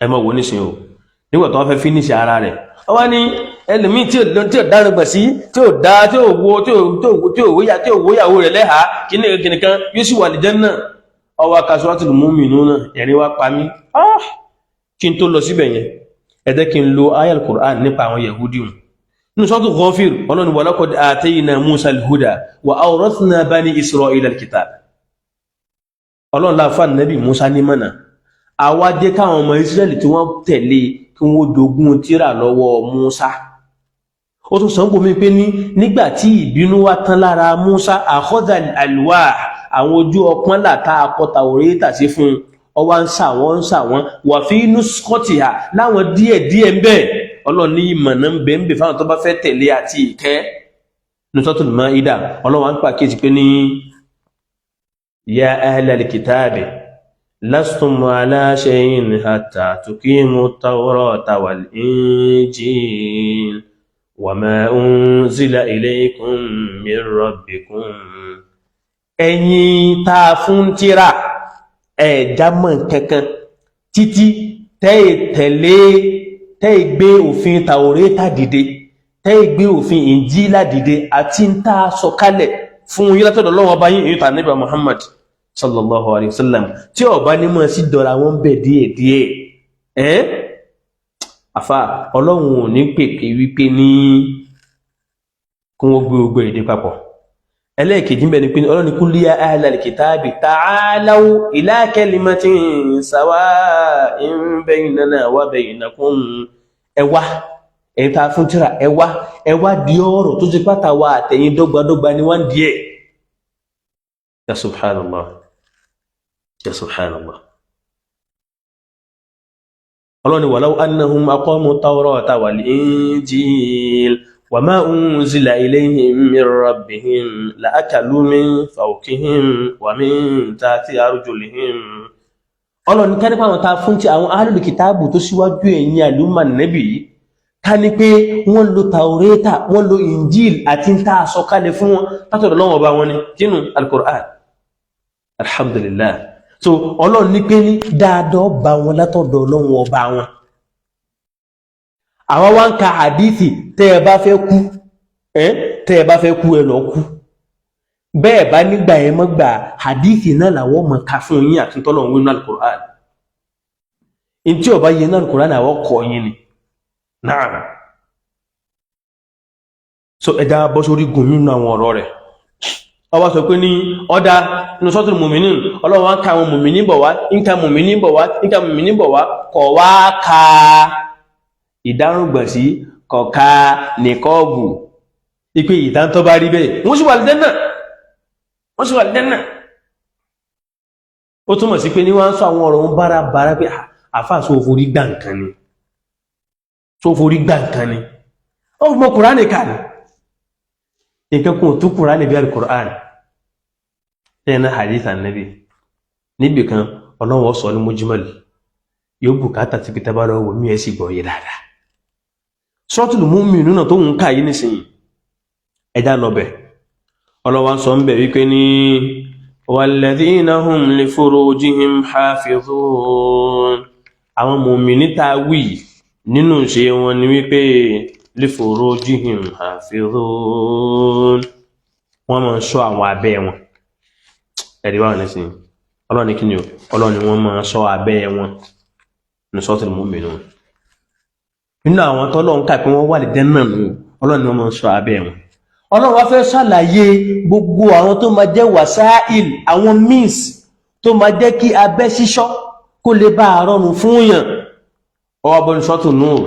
ẹ mọ̀ wò nísìnyí o nígbà tó wọ́n fẹ́ fínísì ara rẹ̀ ọwọ́ ní ẹlòmíì tí ò dára gbà sí tí ò dá tí ò wóyàwó rẹ̀ lẹ́hàá kíní kan yóò sì wà ní Jánnà ọwọ́ Suratul Mu'minun ẹ̀rín wá pa mí kí n tó lọ síbẹ̀ yẹn ẹ jẹ́ kí n lo ayal Qur'an nípa àwọn Yahudi nínú Suratul Ghafir Ọlọ́run wa laqad atayna Musa al-huda wa awrathna bani Isra'ila al-kitab Ọlọ́run láfà Nábì Musa ní mọ̀nà àwa jẹ́ káwọn ọmọ Israẹli tí wọ́n tẹ̀lé kí wọ́n jogún tírà lọ́wọ́ Musa ó tún sọ ń bomi pé nígbà tí ìbínú wá tán lára Musa akhadha al-alwah àwọn ojú ọpọ́n làtà akọta Tawrata sí fún ọwá ń sà wọ́n wà fi nuskọ́tìhà láwọn díẹ̀ ń bẹ́ẹ̀ Ọlọ́run ní ìmọ̀nà ń bẹ fáwọn tó bá fẹ́ tẹ̀lé àti ìkẹ́ Suratul Maida Ọlọ́run ń pàkíyèsí pé ní ya ahlal kitabi lastum ala shay'in hatta tuqimu at-tawrata wal injil wa ma unzila ilaykum min rabbikum ẹ̀yin tá a fún tírà ẹ̀ẹ́dámọ̀ kankan títí tẹ́ gbé òfin Tàórátà dìde tẹ́ gbé òfin Ìnjílà dìde àti ń tá a sọ̀kalẹ̀ fún yín látọ̀dọ̀ Ọlọ́run ọba yín èyí tà Ànábì Muhammad sallallahu alayhi wa sallam tí ọba ní mọ̀ sí dọ̀ra wọn bẹ̀ díẹ̀díẹ̀ àfà Ọlọ́run ò ní pèpè wípé ní kí wọ́n gbé ogbó èdè papọ̀ ẹlẹ́ẹ̀kejì ń bẹ ní pé Ọlọ́run ní kul ya ahlal kitabi ta'alaw ila kalimatin sawa'in baynana wa baynakum ẹwà ẹ̀ta fún tíra ẹwà di ọ̀rọ̀ tó ti pátá wa àtẹ̀yìn dọ́gbadọ́gba ni wọ́n díẹ̀ ya subhanallah ọlọ́ni walau annahum aqamu tawrata wal injil wa ma unzila ilayhim min rabbihim la akalu min fawqihim wa min tahti arjulihim. ọlọ́ni ká nípa àwọn ta fún ti àwọn ahlul kitabu tó síwájú ẹ̀yìn àlùmọ̀ nẹ́bì ká ní pé wọ́n lo taureta wọ́n lo injil àti ń ta àsọkalẹ̀ fún wọn látọ̀dọ̀ Ọlọ́run Ọba wọn ni kínú al-Qur'an. Alhamdulillah. So Ọlọ́run ní pé ní dáadọ́ bá wọn látọ̀dọ̀ Ọlọ́run Ọba wọn. Àwọn wá ń ka hadithi tẹ́ ẹ bá fẹ́ kú ẹ lọ kú. Bẹ́ẹ̀ bá nígbà ẹ mọ́ gbà hadithi náà làwọ́ mọ̀ ká fún yín àti tọ́lọ̀run wínú al-Qur'an. In tí ó bá yẹ náà al-Qur'an àwọ́ kọ yín ni. Naam. So ẹ̀dá bọ́ sórí gùn nínú àwọn ọ̀rọ̀ rẹ̀. Ọwá sọ pé ní ọdá inú suratul Mu'minun Ọlọ́run wá ń ka àwọn mùmìnì bọ̀ wá, mùmìnì bọ̀ wá, kọ̀ wá ka ìdárùngbọ̀n sí kọ̀ka nìkọ́ọ̀bù ipé ìdántọ́ bá rí bẹ́ẹ̀. Wọ́n sì wà lẹ́nà. Ó túnmọ̀ sí pé ní wọ́n ń sọ àwọn ọ̀rọ̀ ń bára pé àfáà só forí gbà nǹkan ni. Ó mọ Kùránì kà ní. Nǹkan kún tó Kùránì bí al-Qur'an. Tẹ́ẹ̀nà hadith annabi. Níbi kan, Ọlọ́run sọ ní mujmal. Yóò bùkátà ti pítà bá lọ́wọ́ mí ẹ sì gbọ́ yé dáadáa. Suratul Mu'minun náà tó ń ká yí nísìnyí. Ẹjá lọ bẹ̀. Ọlọ́run sọ ń bẹ̀ wípé ní walladhina hum li furujihim hafizun. Àwọn mùmínì tá wí nínú ṣe wọn ni wípé li furujihim hafizun. Wọ́n máa ń ṣọ́ àwọn abẹ́ wọn. Ẹ̀rí wà nísìnyí. Ọlọ́run ní kíni o? Ọlọ́run ni wọ́n máa ń ṣọ́ abẹ́ wọn ní Suratul Mu'minun. Nínú àwọn tọ́lọ́run kà pé wọ́n wà lè dẹ́nà nù, Ọlọ́run ni wọ́n máa ń ṣọ́ abẹ́ wọn. Ọlọ́run wá fẹ́ ṣàlàyé gbogbo àwọn tó máa jẹ́ wasail, àwọn means tó máa jẹ́ kí abẹ́ ṣíṣọ́ kó lè bá rọrùn fún yàn. Ọwá bọ́ ní Suratul Nur.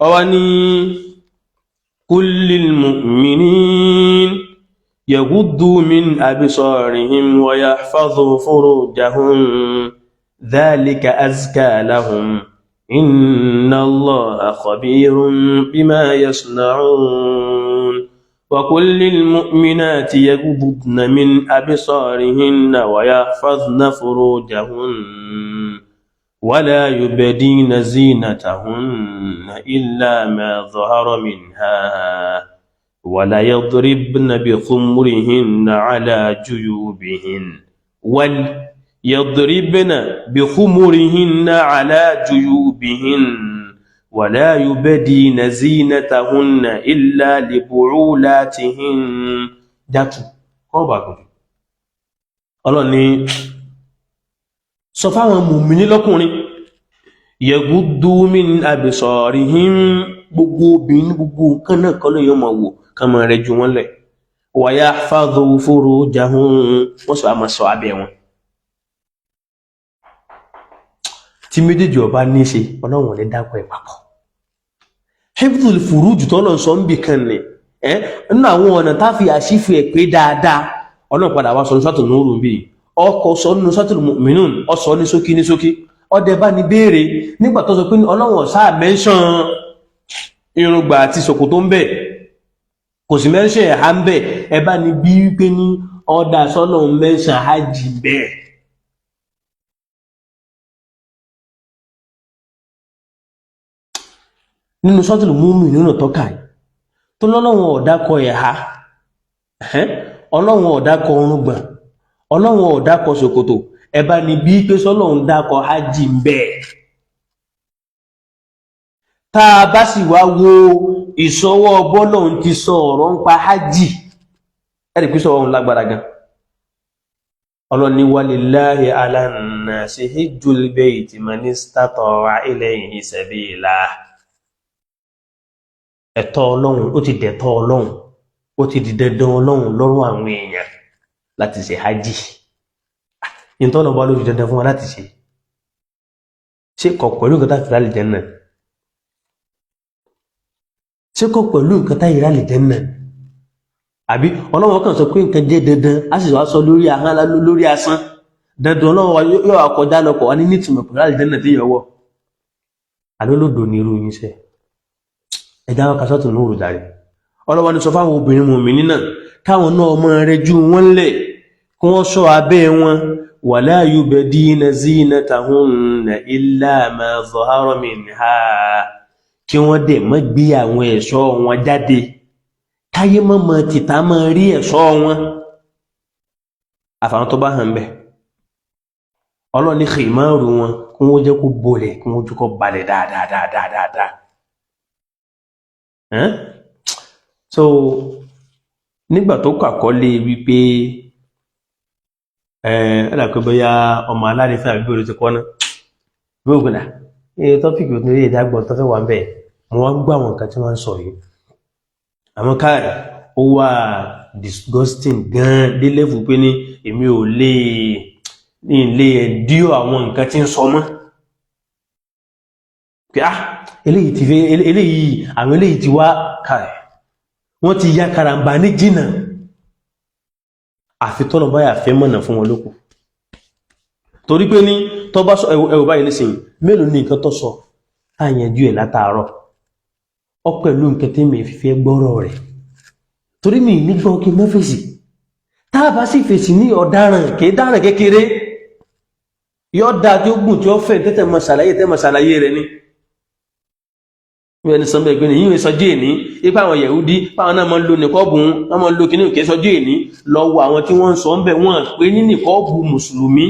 Ọwá ní kullil mu'minin yaghuddu min absarihim wa yahfazu furujahum dhalika azka lahum inna Allaha khabirun bima yasna'un. وقل للمؤمنات يغضضن من أبصارهن ويحفظن فروجهن ولا يبدين زينتهن إلا ما ظهر منها ولا يضربن بخمرهن على جيوبهن ولا يبدين زينتهن إلا لبعولاتهن. Jatu ọba gbogbo Ọlọ́run ni sọ fáwọn mùmínì lọ́kùnrin yaghuddu min absarihim, gbogbo obìnrin gbogbo nǹkan náà kọ́ ló yọ mọ̀ wò kan mọ̀ rẹ̀ ju wọ́n lẹ̀ wa yahfazu furujahum, wọ́n sọ àmọ́ sọ abẹ́ wọn. Tí méjèèjì ọba ní ṣe Ọlọ́run ní dákọ̀ ẹ̀ papọ̀. Hifdhul furuj tọ́lọ̀ sọ ń bì kan ní nínú àwọn ọ̀nà tá fi àṣífù ẹ̀ pé dáadáa. Ọlọ́run padà wá sọ ní Suratul Nur bí ọkọ̀ sọ nínú Suratul Mu'minun ọsọ ní ṣókí ọdẹ bá ní béèrè nígbà tó sọ pé Ọlọ́run ọ̀sá mẹ́ṣàn irùngbà àti ṣòkòtò ń bẹ kò sí mẹ́ṣàn ẹ̀há ń bẹ ẹ bá ní bí wípé ní ọdà sọ́nà mẹ́ṣàn hajj bẹ́ẹ̀. Nínú Suratul Mu'minun tọ́ka tó lọ́lọ́wọ́n ọ̀dákọ̀ ẹ̀há, Ọlọ́run ọ̀dákọ̀ ọrùngbọ̀n, Ọlọ́run ọ̀dákọ̀ ṣòkòtò, ẹba ni bí pé sọ́lọ́run dákọ̀ hajj ń bẹ̀. Tá a bá sì wá wo ìṣọwọ́ bọ́lọ́run ti sọ ọ̀rọ̀ ń pa hajj, ẹ̀rì pí sọ́wọ́n lágbára gan. Ọlọ́run ní walillahi ala nnasi hijjul bayti man istata'a ilayhi sabila. Ẹ̀tọ́ Ọlọ́run, ó ti dẹ̀tọ́ Ọlọ́run, ó ti di dandan Ọlọ́run lọ́rùn àwọn èèyàn láti ṣe hajj. Ìtọ́nà bá ló fi dandan fún wa láti ṣe kọ̀ pẹ̀lú nǹkan táyìrá lè jẹ́nà, ṣe kọ̀ pẹ̀lú nǹkan táyìrá lè jẹ́nà, àbí Ọlọ́run kàn sọ pé nǹkan jẹ́ dandan á sì wá sọ lórí ahọ́n lórí asán. Dandan Ọlọ́run yóò wá kọjá lọkọ̀ wá ní nítumọ̀ pẹ̀lú àlìjẹ́nà tí yọwọ́. alólòdò ní irú yín sẹ́ ẹ̀dá wọn kasọ́tù ní òrùjà rẹ̀ ọlọ́wọ́ ni sọ fáwọn obìnrin mùmínì náà káwọn náà mọ́ rẹ jú wọn lẹ̀ kí wọ́n ṣọ́ abẹ́ wọn wala yubdina zinatahunna illa ma zahara minha kí wọ́n dẹ̀ má gbé àwọn ẹ̀ṣọ́ wọn jáde káyé mọ́ tìta mọ́ rí ẹ̀ṣọ́ wọn àfàwọn tó bá hàn bẹ́ẹ̀ Ọlọ́run ní khimaru wọn kí wọ́n jẹ́ kó bolẹ̀ kí wọ́n jẹ́ kó balẹ̀ dáadáa so nígbà tó kàkọ́lé wípé ẹ̀ẹ́dàkọ́ bóyá ọmọ aláàrífẹ́ àbí bóyá ti kọ́ná gbóògùnà tọ́pìkì ní ìdágbọ̀n tó fẹ́ wà ń bẹ̀ mo wá ń gbọ́ àwọn nǹkan tí wọ́n ń sọ yìí àmọ́ káàrí ó wà disgusting gan dé level pé ní èmi ò lè ẹ̀díò àwọn nǹkan tí ń sọ mọ́ pé eléyìí ti wá káàrí wọ́n ti yá karambà ní jìnnà àfi tọ́nà báyà fẹ́ mọ̀nà fún wọn lókù torí pé ní tọ́ bá sọ ẹwọ báyìí nísìn mélòó ní nǹkan tó sọ àyànjú ẹ̀ látàárọ̀ ọ pẹ̀lú nǹkan tí mi fífẹ́ gbọ́rọ̀ rẹ̀ torí mi nígbọ́n kí mọ́ fèsì táàbá sì fèsì ní ọ̀daràn kìí dáràn kékeré yọ́ dá tí ó gùn tí ó fẹ́ tẹ́tẹ̀ mọ̀ ṣàlàyé rẹ̀ ní ẹni sọ bẹ́ẹ̀ pé ní yíò sọjú èní ipá àwọn Yẹ̀húdí páwọn náà mọ́ ń lo nìkọ́ọ̀bù wọn mọ́ ń lo kìíní òkè sọjú èní lọ́wọ́ àwọn tí wọ́n ń sọ ń bẹ̀ wọ́n pé ní nìkọ́ọ̀bù mùsùlùmí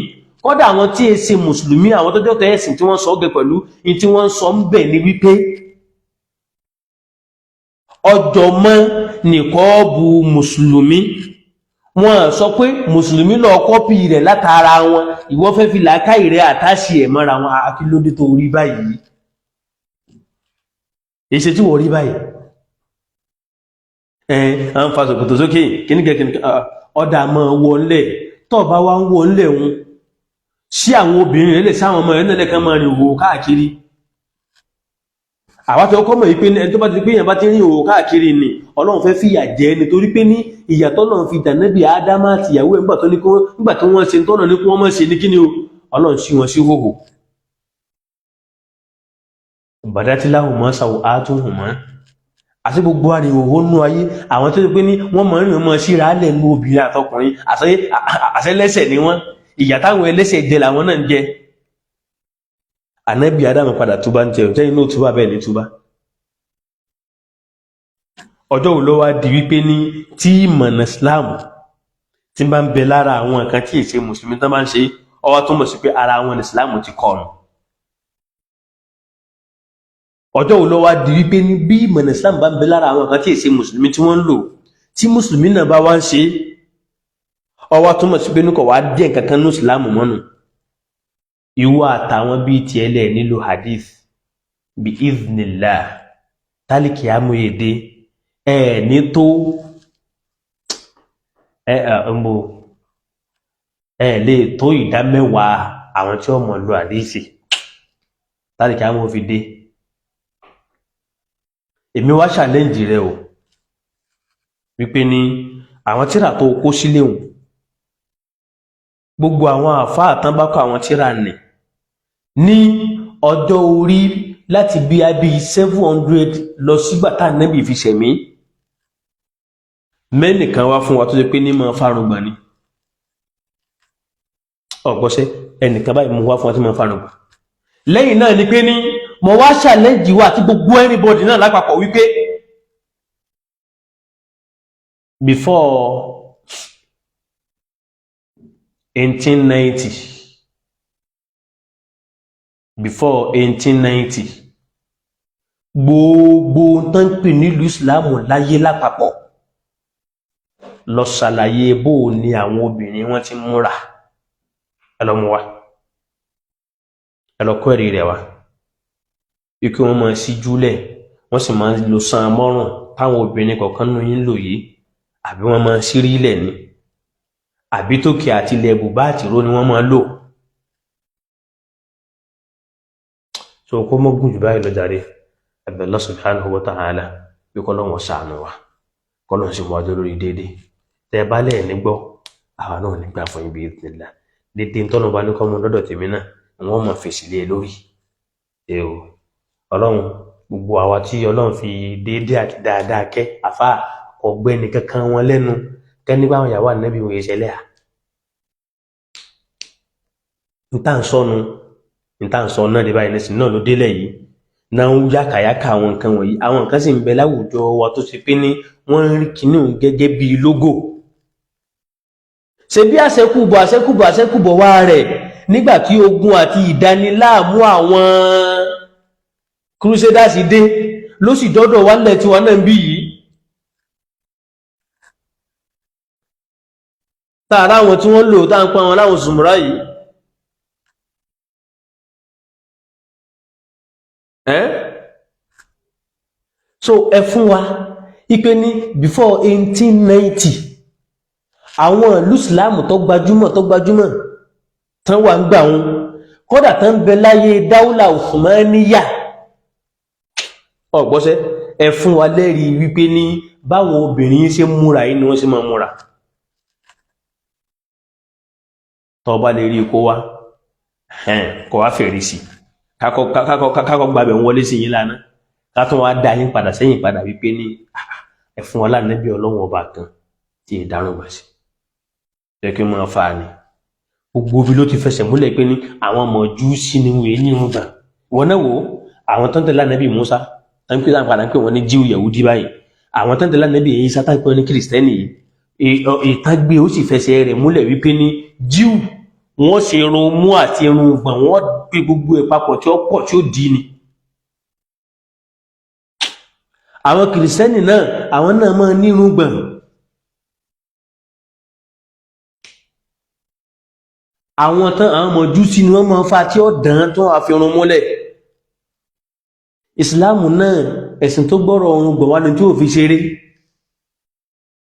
kọ́dà àwọn tí è ṣe mùsùlùmí àwọn tó jọ́tọ̀ ẹ̀sìn tí wọ́n sọ gẹ pẹ̀lú in tí wọ́n sọ ń bẹ̀ ní wípé ọjọ́ mọ́ nìkọ́ọ̀bù mùsùlùmí wọ́n sọ pé mùsùlùmí lọ kọ́pì rẹ̀ látara wọn ìwọ fẹ́ fi làákàyè rẹ̀ àtàṣì ẹ̀ mọ́ra wọn akílódé tó rí báyìí èṣe tí wọ́n rí báyìí a ń fa sọ̀kòtò sókè kíníkẹ́ ọdá mọ́ wọlẹ̀ tó bá wá ń wọlẹ̀ wọn sí àwọn obìnrin rẹ̀ lè sáwọn ọmọ rẹ̀ nílẹ̀ kan máa rìn òwò káàkiri àwátẹ́ ọkọ́ mọ̀ wípé ẹni tó bá ti pé èèyàn bá ti rìn òwò káàkiri ni Ọlọ́run fẹ́ fìyà jẹ nítorí pé ní ìyàtọ̀ náà fi dànẹ́bì Ádámà àti ìyàwó ẹ̀ nígbà tó wọ́n ṣe tọ́nà ní kí wọ́n mọ́ ṣe ní kíni o Ọlọ́run sí wọn sí hòhò bàdátìláhùn mọ́ sàwọ̀ átúnhùn mọ́ àti gbogbo àríwòwò nú ayé àwọn tó pé ní wọ́n mọ̀ rìn mọ́ síra alẹ́ ní obìnrin àtọkùnrin àṣẹ́lẹ́sẹ̀ ni wọ́n ìyà táwọn ẹlẹ́sẹ̀ jẹ làwọn náà ń jẹ ànábì Ádámù padà túbá ń jẹ òjẹ́ inú túbá bẹ́ẹ̀ ní túbá ọjọ́ wo ló wá di wípé ní tí ìmọ̀nà Islam tí bá ń bẹ lára àwọn nǹkan tí èsè mùsùlùmí tán bá ń ṣe ọwọ́ tó mọ̀ sí pé ara wọn Islam ti kọrùn ọjọ́ wo ló wá di wípé ní bí ìmọ̀nà Islam bá ń bẹ lára àwọn kan tí èsè mùsùlùmí tí wọ́n ń lò tí mùsùlùmí náà bá wá ń ṣe ọwọ́ tó mọ̀ sí pé nùkọ̀ wá díẹ̀ kankan ní Islam mọ́nu ìwọ àtàwọn bíi ti ẹlẹ́ nílò hadith bí iznillah tálíkì amúyèdè ní tó lè tó ìdá mẹ́wàá àwọn tí ó mọ̀ lo hadith tálíkì amú fi dé èmi wá challenge rẹ o wípé ní àwọn tírà tó kó sílé òun gbogbo àwọn àfáà tán bá kọ àwọn tírà ní ọjọ́ orí láti bí i 700 lọ sígbà tá Ànábì fi ṣẹ̀mí mẹ́nìkan wá fún wa tó ṣe pé ní máa fárùngbọ̀n ni ọ̀gbọ́sẹ́ ẹnìkan báyìí mú wá fún wa tí máa fárùngbọ̀n lẹ́yìn náà ni pé ní mo wá challenge wa àti gbogbo anybody náà lápapọ̀ wípé before 1890 gbogbo tán pè nílùú Ìsìlámù láyé lápapọ̀ lọ ṣàlàyé bó ní àwọn obìnrin wọ́n ti múra ẹlọ́mú wa ẹlọ́kọ́ ẹ̀rí rẹ̀ wa ikú wọn máa sí júlẹ̀ wọ́n sì máa lo san mọ́rùn táwọn obìnrin kọ̀ọ̀kan nínú yín lò yìí àbí wọ́n máa sírí ilẹ̀ ni àbí tókè àti ilẹ̀ bùbá àti ró ni wọ́n máa lò so kó mọ́ gùn jù báyìí lọ jàre Allah subhanahu wa ta'ala bí kọ́lọ́wọ́n ṣàánú wa kọ́lọ́wọ́n sì wájú lórí déédéé tẹ́ bá lẹ́ẹ̀ nígbọ́ àwọn náà nígbà fún ibi ìtìlá dédé tọ́nà bá ní kọ́mọ lọ́dọ̀ tèmi náà wọ́n mọ̀ fèsì lé lórí o ọlọ́run gbogbo àwa tí ọlọ́run fi déédéé àti dáadáa kẹ́ àfá ọ̀gbẹ́ni kankan wọn lẹ́nu kẹ́ni báwọn ìyàwó ànábì wòye ṣẹlẹ̀ à níta ń sọ náà dé báyìí nísìn náà ló délẹ̀ yìí náà ń yákàyákà àwọn nǹkan wọ̀nyí àwọn nǹkan sì ń bẹ láwùjọ wa tó ṣe pé ní wọ́n ń rí kinní gẹ́gẹ́ bí lógò ṣe bí àṣẹ́kùbọ̀ wá rẹ̀ nígbà tí ogun àti ìdániláàmú àwọn crusaders dé ló sì dọ́dọ̀ wálẹ̀ tí wọ́n náà ń bí yìí tààrà àwọn tí wọ́n lò tá ń pa wọn láwọn zùmùrá yìí so ẹ fún wa ipé ní before 1890 àwọn ìlú Islam tó gbajúmọ̀ tán wà ń gbà wọn kódà tán ń bẹ láyé dáúlà Uthmaniyya ọ̀gbọ́sẹ́ ẹ fún wa lẹ́rìí wípé ní báwọn obìnrin ṣe múra yìí ni wọ́n ṣe máa múra tó bá lè rí kó wá kó wá fèrè sí kákọ́ gbàbẹ̀ wọlé sí yín lánàá kátún wá dá yín padà sẹ́yìn padà wípé ní ẹ fún wa lánàbí ọlọ́run ọba kan tí ìdárùn bá sí jẹ́ kí wọ́n fa ni gbogbo bí ló ti fẹsẹ̀ múlẹ̀ pé ní àwọn ọmọ Júùsì ni wọ́n ní irun gbà wọ́n náà wò àwọn tó ń tẹ̀lé ànábì Mùsá tán pé láǹpadà ń pè wọ́n ní Jíù Yahudi báyìí àwọn tó ń tẹ̀lé ànábì Ìsá tán pé wọ́n ní Kìrìsìtẹ́nì yìí ìtàgbé ó sì fẹsẹ̀ rẹ̀ múlẹ̀ wípé ní Jíù wọ́n ṣe irun mú àti irun gbọ̀n wọ́n gbé gbogbo ẹ̀ papọ̀ tí ó pọ̀ tí ó dì ní àwọn Kìrìsìtẹ́nì náà àwọn náà máa ní irun gbọ̀n àwọn ọmọ Júùsì ni wọ́n máa fa tí ó dán tó wà fi irun múlẹ̀ ìsìláàmù náà ẹ̀sìn tó gbọ́rọ̀ ọrùn gbọ̀n wá ní tí ó fi ṣeré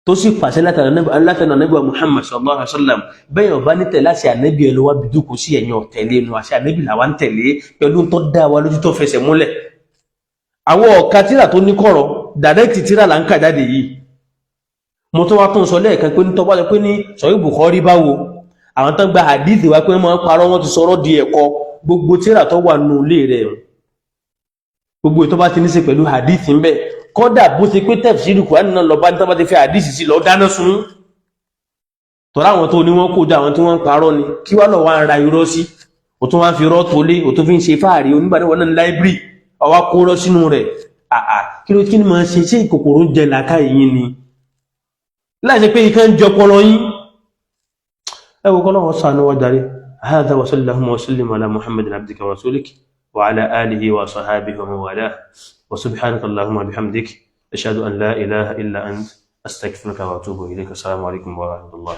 tó sì pàṣẹ látàrí ànábì Muhammad sallallahu alaihi wasallam bẹ́yàn ọba ní tẹ̀lé àṣẹ ànábì ẹ̀ ló wá bí dúkù sí ẹ̀yìn ọ̀tẹ̀lé inú àṣẹ ànábì làwa ń tẹ̀lé pẹ̀lú tó dá wa lójú tó fẹsẹ̀ múlẹ̀ àwọn ọ̀ka tíra tó ní kọ̀rọ̀ direct tíra là ń kà jáde yìí mo tó wá tó ń sọ lẹ́ẹ̀kan pé ní tọ́ bá sọ pé ní Sahih Bukhari báwo àwọn tán gba hadithi wá pé wọ́n máa ń parọ́ wọn ti sọ̀rọ̀ di ẹ̀kọ́ gbogbo tíra tó wà nù ilé rẹ̀ gbogbo ìtọ́ bá ti ní ṣe pẹ̀lú hadithi ń bẹ kódà bó ti pé tafsir Kùránì náà lọ bá ní tán bá ti fi hadithi sí lọ dáná sun tọ́ra àwọn tó ní wọ́n kó jọ àwọn tí wọ́n ń parọ́ ni kí wá lọ wá ń ra irọ́ sí o tún wá fi irọ́ tó lé o tún fi ń ṣe fáàrí onígbàdé wọn náà ní láìbírì ọwá kó rọ́ sínú rẹ̀ kí ni máa ṣe ṣé ìkòkòrò jẹ làákà yìí ni láìsí pé ikán jọ pọlọ yín ẹwọ kọ́lọ́wọ́ sànú wọ́n darí hadha wa sallallahu wa sallim ala muhammadin abdika wa rasulik wa ala alihi wa sahabihi wa mawalah wa subhanaka allahumma bihamdik ashhadu an la ilaha illa ant astaghfiruka wa atubu ilayk assalamu alaikum wa rahmatullahi